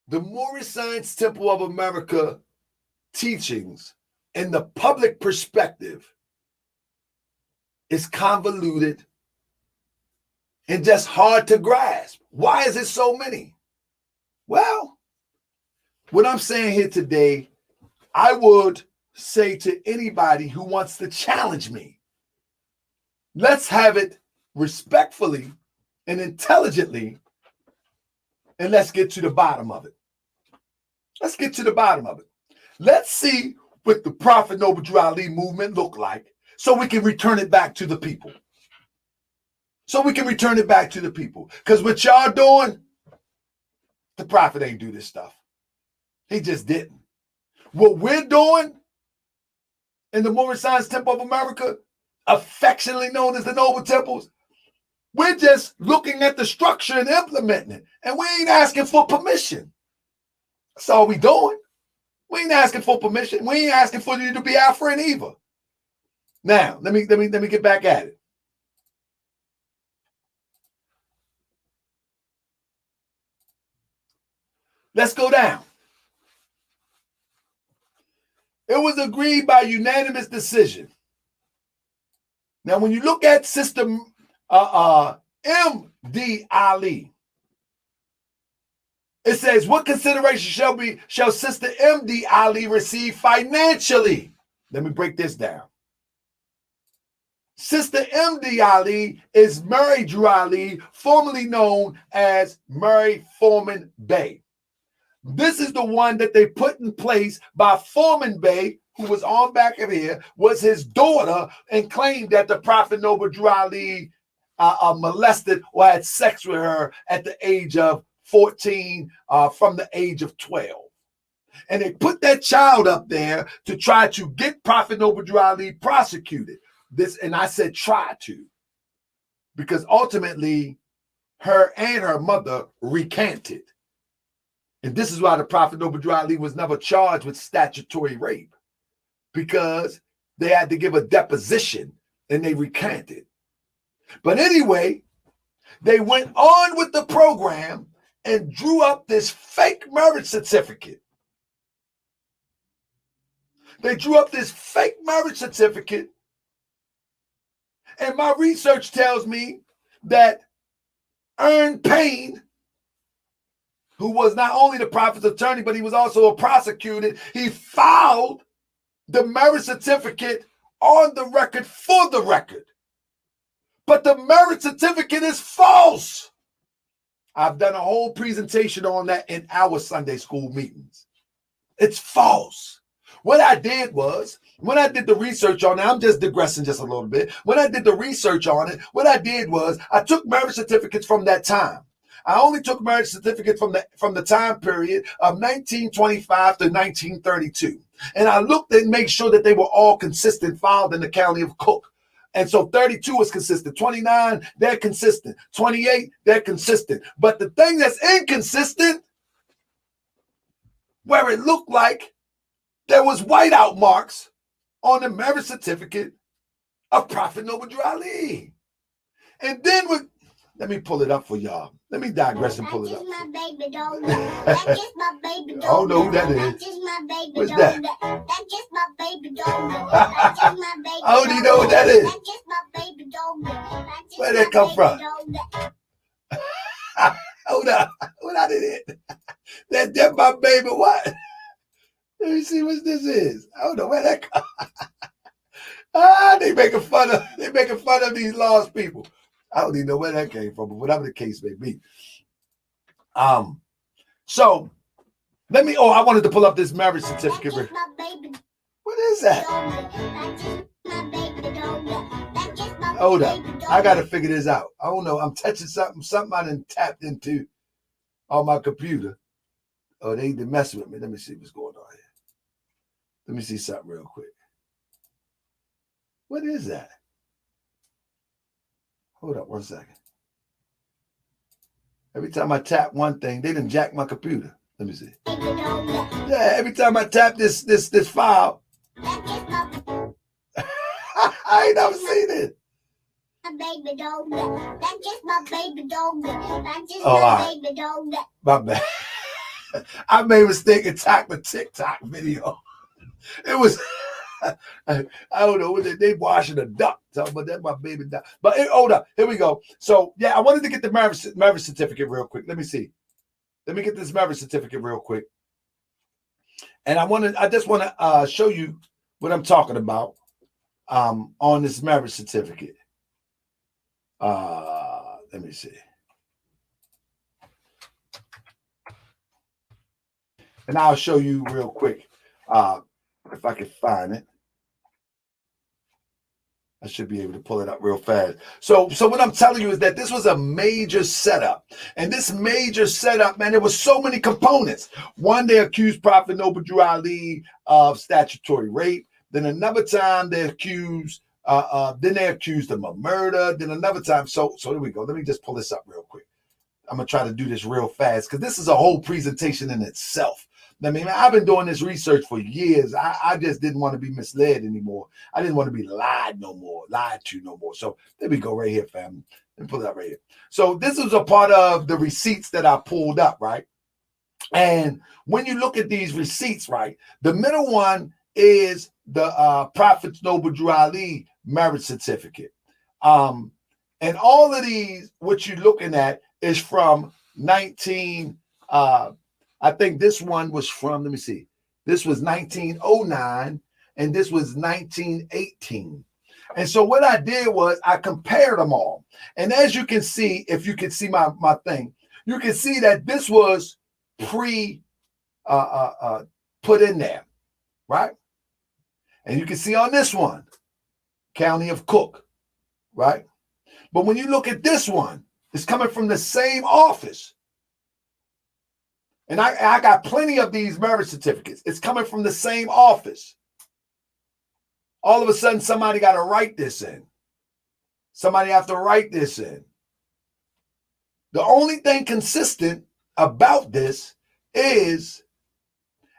the Moorish Science Temple of America teachings in the public perspective is convoluted and just hard to grasp. Why is it so many? Well, what I'm saying here today, I would say to anybody who wants to challenge me, let's have it respectfully and intelligently, and let's get to the bottom of it. Let's get to the bottom of it. Let's see what the Prophet Noble Drew Ali movement looked like so we can return it back to the people. Because what y'all doing, the Prophet ain't do this stuff. He just didn't. What we're doing in the Mormon Science Temple of America, affectionately known as the Noble Temples, we're just looking at the structure and implementing it. And we ain't asking for permission. That's all we doing. We ain't asking for permission. We ain't asking for you to be our friend either. Now, let me get back at it. Let's go down. It was agreed by unanimous decision. Now, when you look at Sister M.D. Ali, it says, what consideration shall Sister M.D. Ali receive financially? Let me break this down. Sister M.D. Ali is Mary Drew Ali, formerly known as Mary Foreman Bey. This is the one that they put in place by Foreman Bey, who was on back of here, was his daughter, and claimed that the Prophet Noble Drew Ali molested or had sex with her at the age of 14, from the age of 12. And they put that child up there to try to get Prophet Noble Drew Ali prosecuted. And I said try to, because ultimately her and her mother recanted. And this is why the Prophet Noble Drew Ali was never charged with statutory rape, because they had to give a deposition and they recanted. But anyway, they went on with the program and drew up this fake marriage certificate. They drew up this fake marriage certificate. And my research tells me that Ern Payne, who was not only the prophet's attorney, but he was also a prosecutor, he filed the marriage certificate on the record for the record. But the marriage certificate is false. I've done a whole presentation on that in our Sunday school meetings. It's false. What I did was, when I did the research on it, I'm just digressing just a little bit. When I did the research on it, what I did was I took marriage certificates from that time. I only took marriage certificates from the time period of 1925 to 1932. And I looked and made sure that they were all consistent, filed in the county of Cook. And so 32 is consistent. 29, they're consistent. 28, they're consistent. But the thing that's inconsistent, where it looked like there was whiteout marks on the marriage certificate of Prophet Noble Drew Ali. And then let me pull it up for y'all. Let me digress and pull it up. That's just my baby dog. That's just my baby dog. I don't know who that is. That's just my baby What's dog. that? That's just my baby dog. That's just my baby dog. I don't even know what that is. That's just my baby dog. That's just Where'd that come my from? baby dog. Hold up. What I did it? That's my baby what? Let me see what this is. I don't know where that comes. They making fun of these lost people. I don't even know where that came from, but whatever the case may be. So let me. I wanted to pull up this marriage certificate. That's just my baby What is that? dog. That's just my baby dog. That's just my Hold up. baby dog. I gotta figure this out. I don't know. I'm touching something I done tapped into on my computer. Oh, they messing with me. Let me see what's going on here. Let me see something real quick. What is that? Hold up 1 second. Every time I tap one thing, they done jack my computer. Let me see. Yeah, every time I tap this file, I ain't never seen it. My baby dog. That's just my baby dog. That's just Oh, my all right. baby dog. My bad. I made a mistake and tapped a TikTok video. It was, I don't know, they washing a duck. But that's my baby duck. But hold up, here we go. So yeah, I wanted to get the marriage certificate real quick. Let me see. Let me get this marriage certificate real quick. And I just want to show you what I'm talking about on this marriage certificate. Let me see. And I'll show you real quick if I can find it. I should be able to pull it up real fast. So what I'm telling you is that this was a major setup. And this major setup, man, there was so many components. One, they accused Prophet Noble Drew Ali of statutory rape. Then another time they accused, then they accused him of murder. Then another time, so here we go. Let me just pull this up real quick. I'm going to try to do this real fast because this is a whole presentation in itself. I mean, I've been doing this research for years. I just didn't want to be misled anymore. I didn't want to be lied to no more. So there we go right here, family. Let me pull that right here. So this is a part of the receipts that I pulled up, right? And when you look at these receipts, right, the middle one is the Prophet Noble Drew Ali marriage certificate. And all of these, what you're looking at is from 19, I think this one was from, let me see. This was 1909 and this was 1918. And so what I did was I compared them all. And as you can see, if you can see my thing, you can see that this was put in there, right? And you can see on this one, County of Cook, right? But when you look at this one, it's coming from the same office. And I got plenty of these marriage certificates. It's coming from the same office. All of a sudden, somebody got to write this in. Somebody have to write this in. The only thing consistent about this is,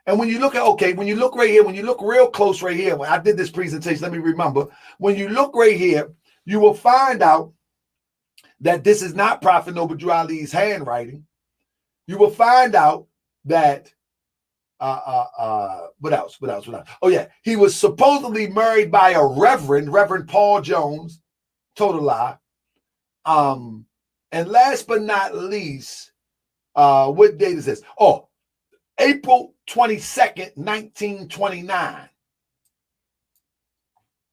and when you look at, okay, when you look right here, when you look real close right here, when I did this presentation, let me remember, when you look right here, you will find out that this is not Prophet Noble Drew Ali's handwriting. You will find out that what else? Oh yeah, he was supposedly married by a Reverend Paul Jones. Total lie. And last but not least, what date is this? Oh, April 22nd, 1929.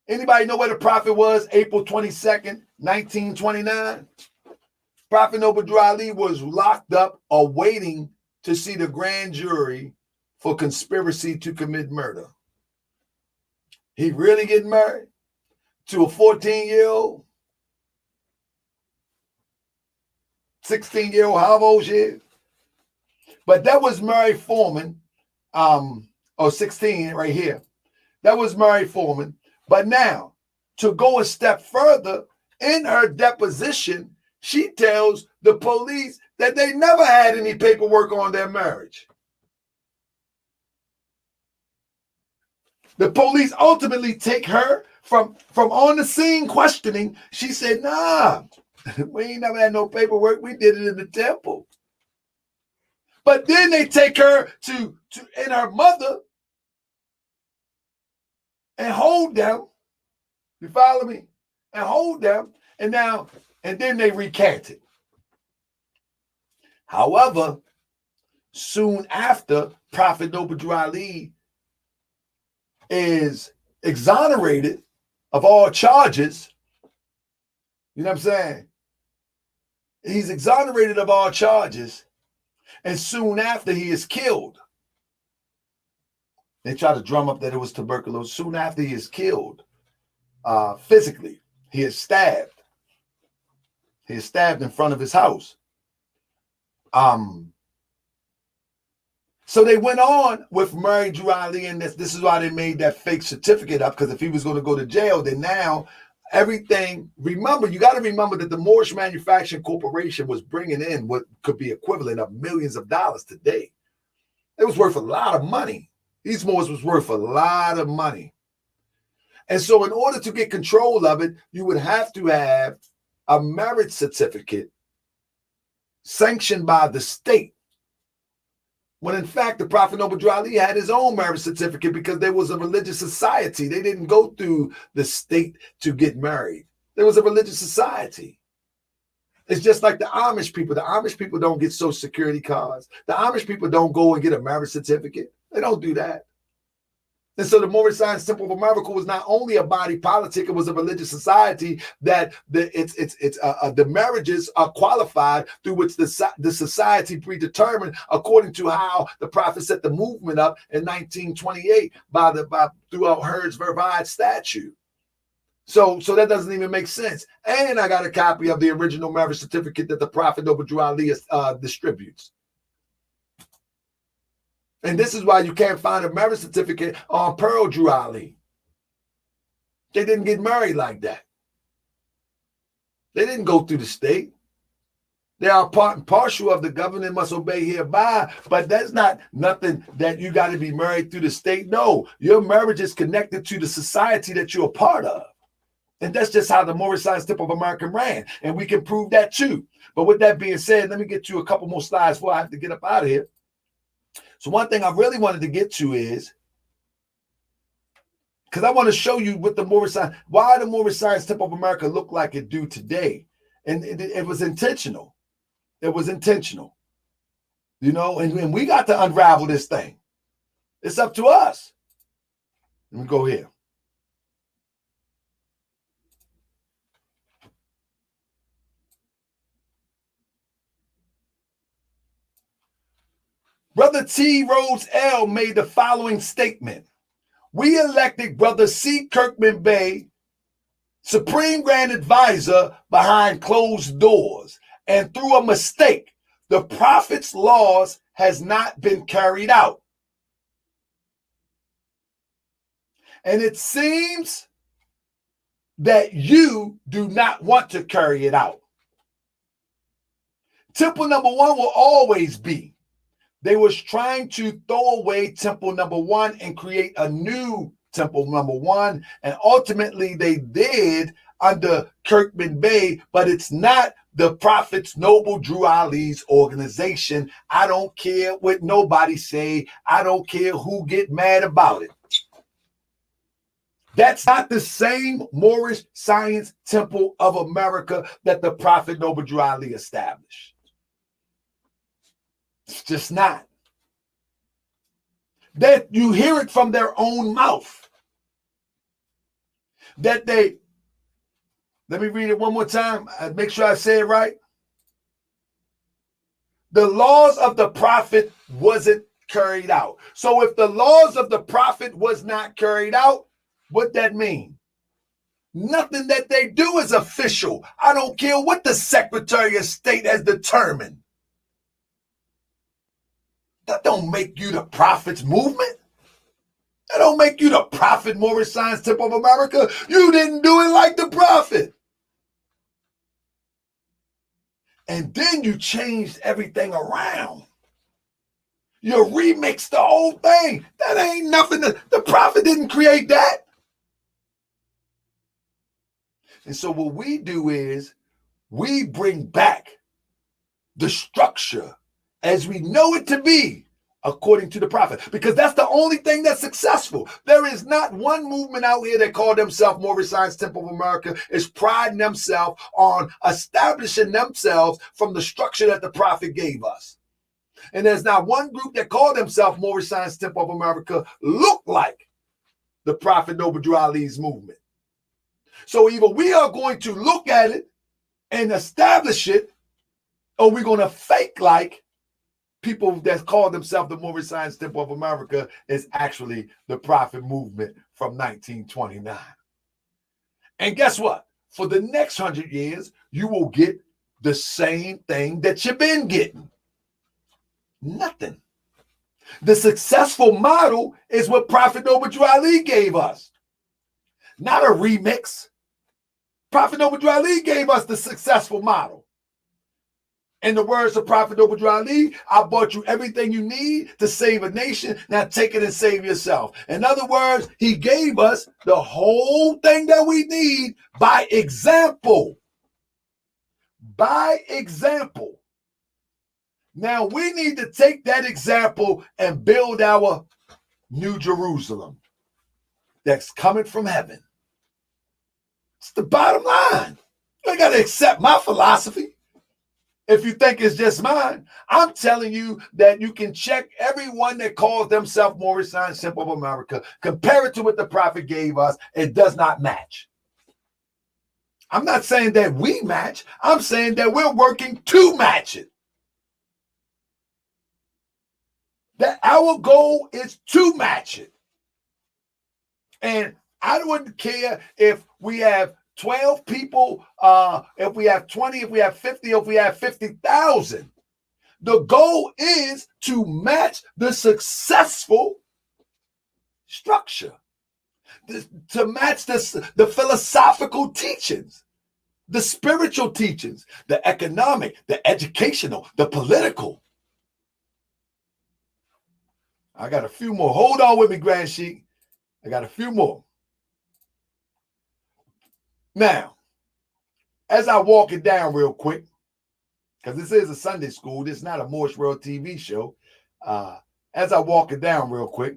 Anybody know where the prophet was April 22nd, 1929? Prophet Noble Drew Ali was locked up awaiting to see the grand jury for conspiracy to commit murder. He really getting married to a 14-year-old, 16-year-old, however old she is. But that was Mary Foreman, 16 right here. That was Mary Foreman. But now, to go a step further, in her deposition, she tells the police that they never had any paperwork on their marriage. The police ultimately take her from on the scene questioning. She said, nah, we ain't never had no paperwork. We did it in the temple. But then they take her to and her mother and hold them. You follow me? And hold them. And then they recant it. However, soon after, Prophet Noble Drew Ali is exonerated of all charges. You know what I'm saying? He's exonerated of all charges. And soon after, he is killed. They try to drum up that it was tuberculosis. Soon after, he is killed physically. He is stabbed. He is stabbed in front of his house. So they went on with Mary Drew Ali, and this is why they made that fake certificate up, because if he was going to go to jail, then now everything, remember, you got to remember that the Moorish Manufacturing Corporation was bringing in what could be equivalent of millions of dollars today. It was worth a lot of money. These Moors was worth a lot of money. And so in order to get control of it, you would have to have a marriage certificate sanctioned by the state. When in fact, the Prophet Noble Drew Ali had his own marriage certificate because there was a religious society. They didn't go through the state to get married. There was a religious society. It's just like the Amish people. The Amish people don't get Social Security cards. The Amish people don't go and get a marriage certificate. They don't do that. And so the Moorish Science Temple of America was not only a body politic, it was a religious society that the marriages are qualified through which the society predetermined according to how the prophet set the movement up in 1928 through Heard's Vervide statute. So that doesn't even make sense. And I got a copy of the original marriage certificate that the Prophet Noble Drew Ali distributes. And this is why you can't find a marriage certificate on Pearl Drew Ali. They didn't get married like that. They didn't go through the state. They are part and partial of the government must obey hereby, but that's not nothing that you got to be married through the state. No, your marriage is connected to the society that you're a part of. And that's just how the Morris Science Tip of America ran. And we can prove that too. But with that being said, let me get you a couple more slides before I have to get up out of here. So one thing I really wanted to get to is, because I want to show you what the Morris Science, why the Morris Science Tip of America look like it do today. And it was intentional. It was intentional, you know, and we got to unravel this thing. It's up to us. Let me go here. Brother T. Rhodes L. made the following statement. We elected Brother C. Kirkman Bey, Supreme Grand Advisor, behind closed doors. And through a mistake, the Prophet's laws has not been carried out. And it seems that you do not want to carry it out. Temple number 1 will always be. They was trying to throw away temple number 1 and create a new temple number 1. And ultimately they did under Kirkman Bey, but it's not the Prophet's Noble Drew Ali's organization. I don't care what nobody say. I don't care who get mad about it. That's not the same Moorish Science Temple of America that the Prophet Noble Drew Ali established. It's just not. That you hear it from their own mouth. That they, let me read it one more time. Make sure I say it right. The laws of the Prophet wasn't carried out. So if the laws of the Prophet was not carried out, what that mean? Nothing that they do is official. I don't care what the Secretary of State has determined. That don't make you the Prophet's movement. That don't make you the Prophet Morris Science Tip of America. You didn't do it like the Prophet. And then you changed everything around. You remixed the whole thing. That ain't nothing. The Prophet didn't create that. And so what we do is we bring back the structure as we know it to be according to the Prophet, because that's the only thing that's successful. There is not one movement out here that call themselves Morris Science Temple of America is priding themselves on establishing themselves from the structure that the Prophet gave us. And there's not one group that call themselves Morris Science Temple of America look like the Prophet Noble Drew Ali's movement. So either we are going to look at it and establish it, or we're going to fake like people that call themselves the Morris Science Temple of America is actually the Prophet movement from 1929. And guess what? For the next 100 years, you will get the same thing that you've been getting. Nothing. The successful model is what Prophet Noble Drew Ali gave us. Not a remix. Prophet Noble Drew Ali gave us the successful model. In the words of Prophet Noble Drew Ali, I bought you everything you need to save a nation. Now take it and save yourself. In other words, he gave us the whole thing that we need by example. By example. Now we need to take that example and build our New Jerusalem that's coming from heaven. It's the bottom line. You ain't got to accept my philosophy. If you think it's just mine, I'm telling you that you can check everyone that calls themselves Morris Science Temple of America, compare it to what the Prophet gave us. It does not match. I'm not saying that we match. I'm saying that we're working to match it. That our goal is to match it. And I wouldn't care if we have 12 people, if we have 20, if we have 50, if we have 50,000. The goal is to match the successful structure, to match the philosophical teachings, the spiritual teachings, the economic, the educational, the political. I got a few more. Hold on with me, Grand Sheik. I got a few more. Now, as I walk it down real quick, because this is a Sunday school, this is not a Morris World TV show. As I walk it down real quick,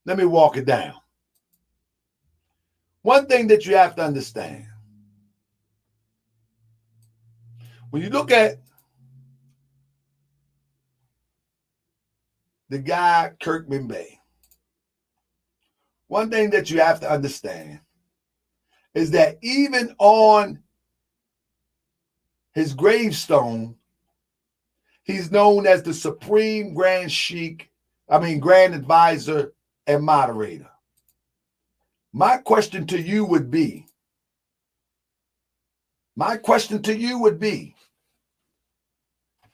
let me walk it down. One thing that you have to understand, when you look at the guy Kirkman Bey, one thing that you have to understand is that even on his gravestone, he's known as the Supreme Grand Advisor and Moderator. My question to you would be,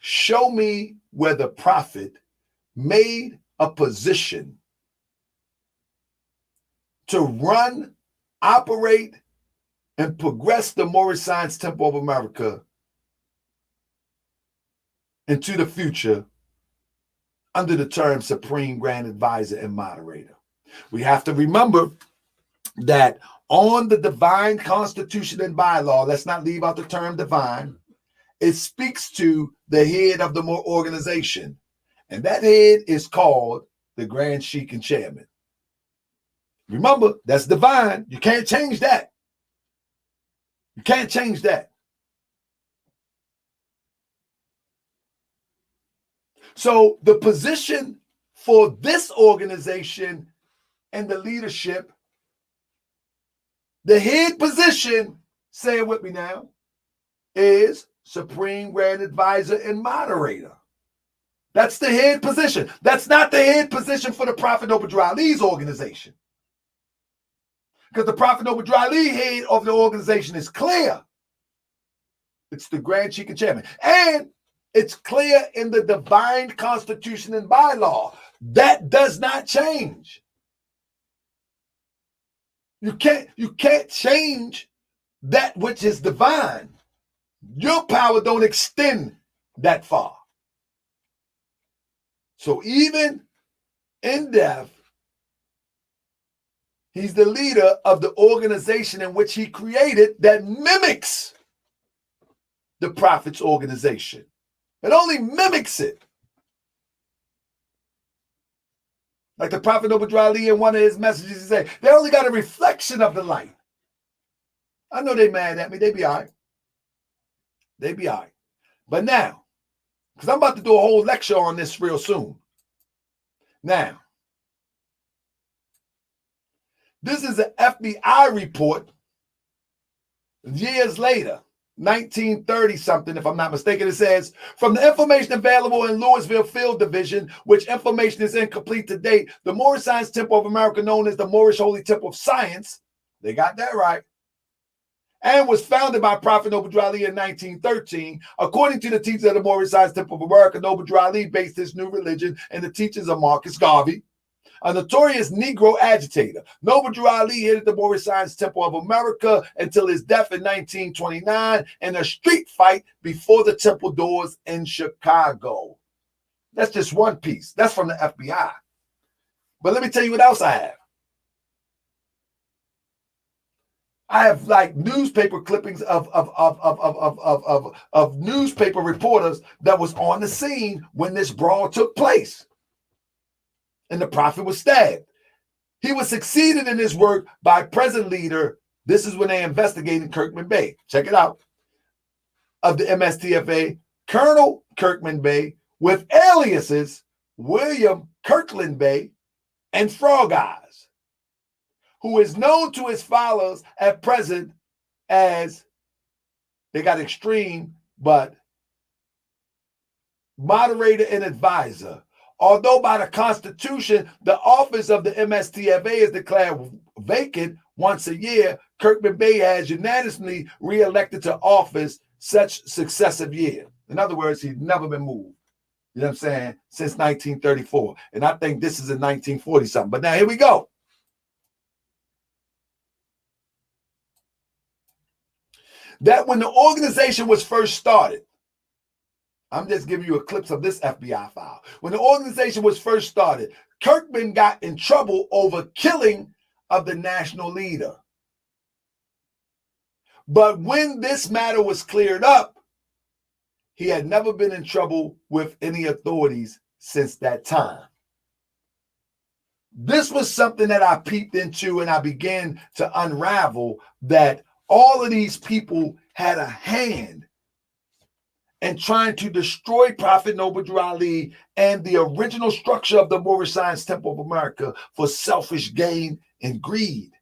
show me where the prophet made a position to run, operate, and progress the Moorish Science Temple of America into the future under the term Supreme Grand Advisor and Moderator. We have to remember that on the divine constitution and bylaw, let's not leave out the term divine, it speaks to the head of the organization. And that head is called the Grand Sheik and Chairman. Remember, that's divine. You can't change that. You can't change that. So the position for this organization and the leadership, the head position, say it with me now, is Supreme Grand Advisor and Moderator. That's the head position. That's not the head position for the Prophet Noble Drew Ali's organization. Because the Prophet Noble Drew Ali head of the organization is clear. It's the Grand Sheik and Chairman. And it's clear in the divine constitution and bylaw. That does not change. You can't change that which is divine. Your power don't extend that far. So even in death, he's the leader of the organization in which he created that mimics the Prophet's organization. It only mimics it. Like the Prophet Noble Drew Ali in one of his messages, he said, they only got a reflection of the light. I know they mad at me. They be all right. They be all right. But now, because I'm about to do a whole lecture on this real soon. Now, this is an FBI report years later, 1930 something, if I'm not mistaken. It says, from the information available in Louisville Field Division, which information is incomplete to date, the Moorish Science Temple of America, known as the Moorish Holy Temple of Science, they got that right, and was founded by Prophet Noble Drew Ali in 1913. According to the teachings of the Moorish Science Temple of America, Noble Drew Ali based his new religion and the teachings of Marcus Garvey, a notorious Negro agitator. Noble Drew Ali headed the Moorish Science Temple of America until his death in 1929 in a street fight before the temple doors in Chicago. That's just one piece. That's from the FBI. But let me tell you what else I have. I have like newspaper clippings of newspaper reporters that was on the scene when this brawl took place. And the Prophet was stabbed. He was succeeded in his work by present leader. This is when they investigated Kirkman Bey. Check it out. Of the MST of A, Colonel Kirkman Bey, with aliases William Kirkland Bey and Frog Eyes, who is known to his followers at present as, they got extreme, but moderator and advisor. Although by the Constitution, the office of the MST of A is declared vacant once a year, Kirkman Bey has unanimously re-elected to office such successive year. In other words, he's never been moved. You know what I'm saying? Since 1934. And I think this is in 1940 something. But now here we go. That when the organization was first started, I'm just giving you a clip of this FBI file. When the organization was first started, Kirkman got in trouble over killing of the national leader. But when this matter was cleared up, he had never been in trouble with any authorities since that time. This was something that I peeped into and I began to unravel, that all of these people had a hand in trying to destroy Prophet Noble Drew Ali and the original structure of the Moorish Science Temple of America for selfish gain and greed.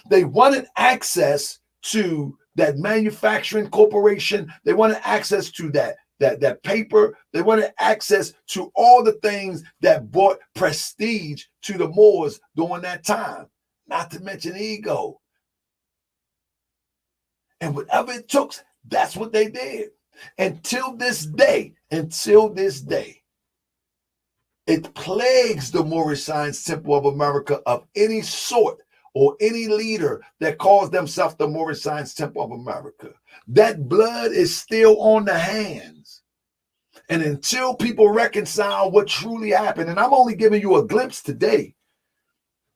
They wanted access to that manufacturing corporation. They wanted access to that paper. They wanted access to all the things that brought prestige to the Moors during that time, not to mention ego. And whatever it took, that's what they did. Until this day, it plagues the Moorish Science Temple of America of any sort or any leader that calls themselves the Moorish Science Temple of America. That blood is still on the hands. And until people reconcile what truly happened, and I'm only giving you a glimpse today,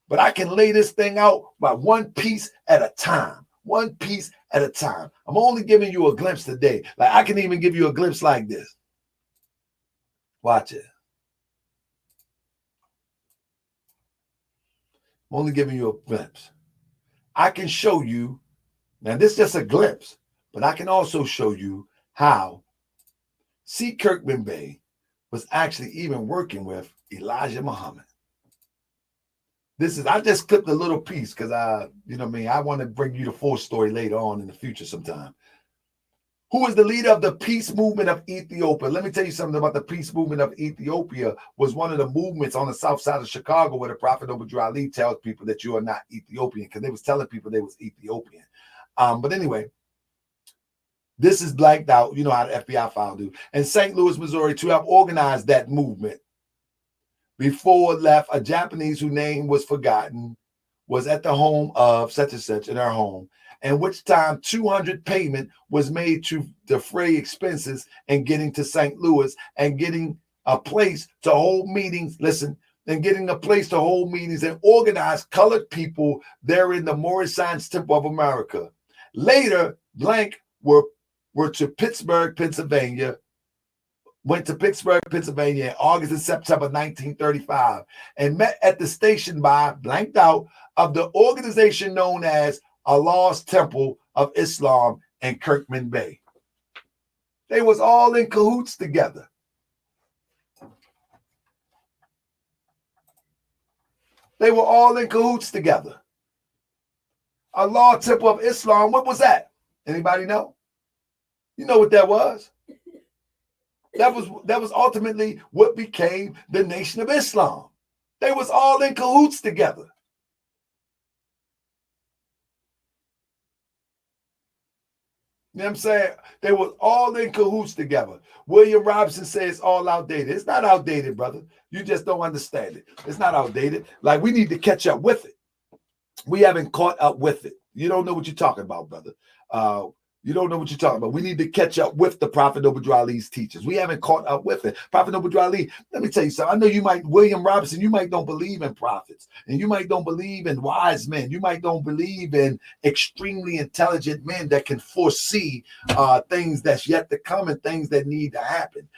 but I can lay this thing out by one piece at a time. One piece at a time. I'm only giving you a glimpse today. Like I can even give you a glimpse like this. Watch it. I'm only giving you a glimpse. I can show you, now this is just a glimpse, but I can also show you how C. Kirkman Bey was actually even working with Elijah Muhammad. I just clipped a little piece because I want to bring you the full story later on in the future sometime. Who is the leader of the peace movement of Ethiopia? Let me tell you something about the peace movement of Ethiopia. Was one of the movements on the south side of Chicago where the Prophet Noble Drew Ali tells people that you are not Ethiopian, because they was telling people they was Ethiopian. But anyway, this is blanked out. You know how the FBI file do. In St. Louis, Missouri, to have organized that movement. Before it left, a Japanese whose name was forgotten was at the home of such and such in her home, and which time 200 payment was made to defray expenses and getting to St. Louis and getting a place to hold meetings. Listen, and getting a place to hold meetings and organize colored people there in the Moorish Science Temple of America. Later, blank were to Pittsburgh, Pennsylvania. Went to Pittsburgh, Pennsylvania in August and September 1935 and met at the station by, blanked out, of the organization known as Allah's Temple of Islam and Kirkman Bey. They was all in cahoots together. They were all in cahoots together. Allah Temple of Islam, what was that? Anybody know? You know what that was? That was ultimately what became the Nation of Islam. They was all in cahoots together. You know what I'm saying? They were all in cahoots together. William Robinson says it's all outdated. It's not outdated, brother. You just don't understand it. It's not outdated. Like, we need to catch up with it. We haven't caught up with it. You don't know what you're talking about, brother. You don't know what you're talking about. We need to catch up with the Prophet Noble Drew Ali's teachers. We haven't caught up with it. Prophet Noble Drew Ali, let me tell you something. I know you might, William Robinson, you might don't believe in prophets, and you might don't believe in wise men. You might don't believe in extremely intelligent men that can foresee things that's yet to come and things that need to happen.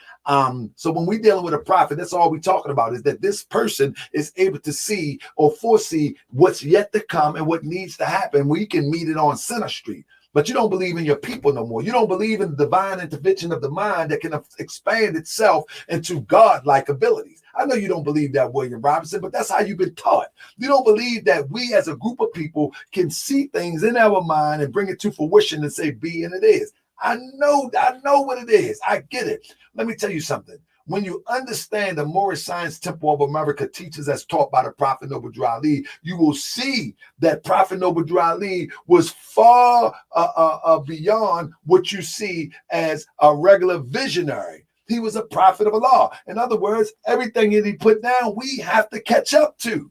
So when we're dealing with a prophet, that's all we're talking about, is that this person is able to see or foresee what's yet to come and what needs to happen. We can meet it on Center Street. But you don't believe in your people no more. You don't believe in the divine intervention of the mind that can expand itself into God-like abilities. I know you don't believe that, William Robinson, but that's how you've been taught. You don't believe that we as a group of people can see things in our mind and bring it to fruition and say, be, and it is. I know what it is. I get it. Let me tell you something. when you understand the Moorish Science Temple of America teachings as taught by the Prophet Noble Drew Ali, you will see that Prophet Noble Drew Ali was far beyond what you see as a regular visionary. He was a prophet of Allah. In other words, everything that he put down, we have to catch up to.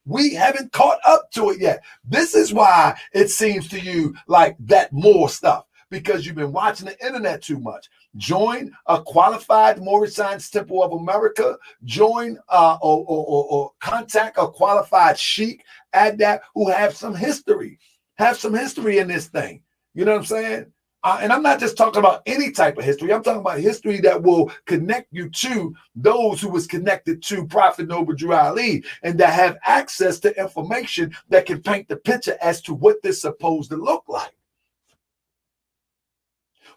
We haven't caught up to it yet. This is why it seems to you like that more stuff, because you've been watching the internet too much. Join a qualified Moorish Science Temple of America. Join or contact a qualified sheikh at that who have some history. Have some history in this thing. You know what I'm saying? And I'm not just talking about any type of history. I'm talking about history that will connect you to those who was connected to Prophet Noble Drew Ali and that have access to information that can paint the picture as to what this is supposed to look like.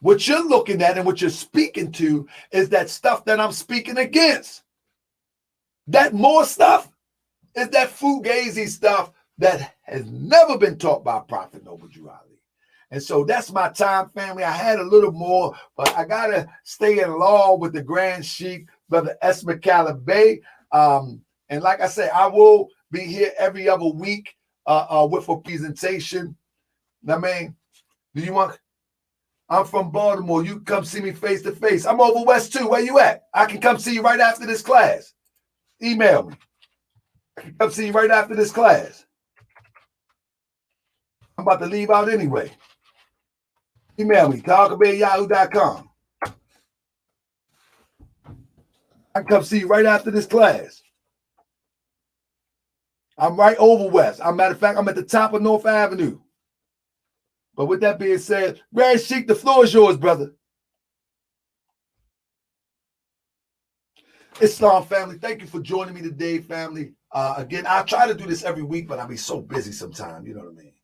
What you're looking at and what you're speaking to is that stuff that I'm speaking against. That more stuff is that fugazi stuff that has never been taught by Prophet Noble Drew Ali. And so that's my time, family. I had a little more, but I got to stay in law with the Grand Sheikh, Brother Esmakala Bey. And like I say, I will be here every other week with a presentation. I mean, do you want... I'm from Baltimore. You can come see me face to face. I'm over West too. Where you at? I can come see you right after this class. Email me. I can come see you right after this class. I'm about to leave out anyway. Email me, talkabay@yahoo.com. I can come see you right after this class. I'm right over West. Matter of fact, I'm at the top of North Avenue. But with that being said, Grand Sheikh, the floor is yours, brother. Islam family, thank you for joining me today, family. Again, I try to do this every week, but I'll be so busy sometimes. You know what I mean?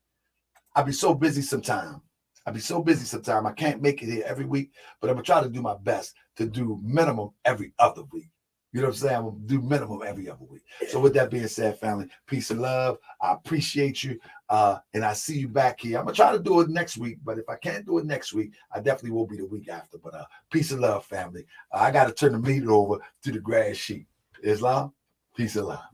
I'll be so busy sometimes. I can't make it here every week, but I'm going to try to do my best to do minimum every other week. You know what I'm saying? I'm going to do minimum every other week. So with that being said, family, peace and love. I appreciate you. And I see you back here. I'm going to try to do it next week, but if I can't do it next week, I definitely will be the week after. But peace and love, family. I got to turn the meeting over to the Grand Sheikh. Islam, peace and love.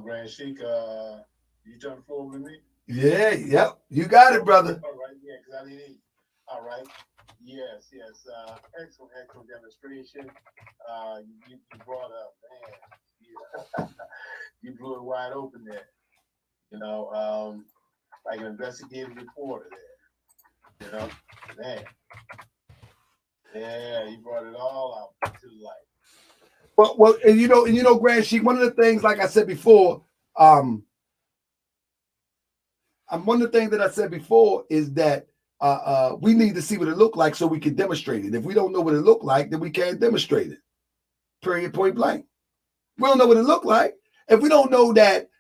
Grand Sheikh, you turn the floor over to me? Yeah, yep. You got it, brother. All right, yeah, because I need. All right. Yes. Excellent demonstration. You brought up, man. You blew it wide open there. You know, like an investigative reporter there. You know, man. Yeah, you brought it all out to the light. Well, and you know, Grand Sheikh, one of the things, like I said before, one of the things that I said before is that we need to see what it looked like so we can demonstrate it. If we don't know what it looked like, then we can't demonstrate it. Period, point blank. We don't know what it looked like. If we don't know that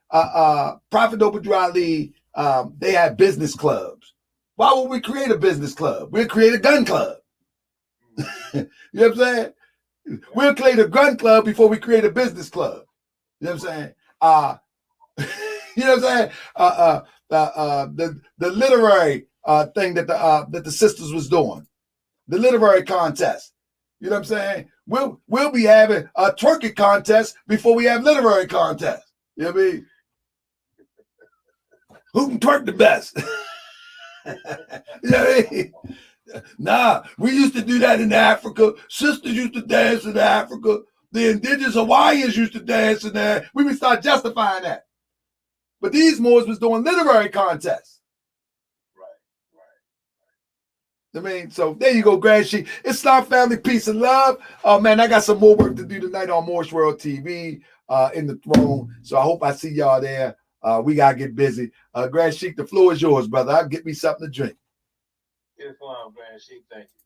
Prophet Noble Drew Ali, they had business clubs, why would we create a business club? We'll create a gun club. You know what I'm saying? We'll create a gun club before we create a business club. You know what I'm saying? You know what I'm saying? The literary thing that the sisters was doing, the literary contest. You know what I'm saying? We'll be having a twerking contest before we have literary contest. You know what I mean? Who can twerk the best? You know what I mean? Nah, we used to do that in Africa. Sisters used to dance in Africa. The indigenous Hawaiians used to dance in there. We would start justifying that. But these Moors was doing literary contests. Right. I mean, so there you go, Grand Sheik. Islam family, peace and love. Oh man, I got some more work to do tonight on Morris World TV in the throne. So I hope I see y'all there. We gotta get busy. Grand Sheik, the floor is yours, brother. I'll get me something to drink. Islam, Grand Sheik, thank you.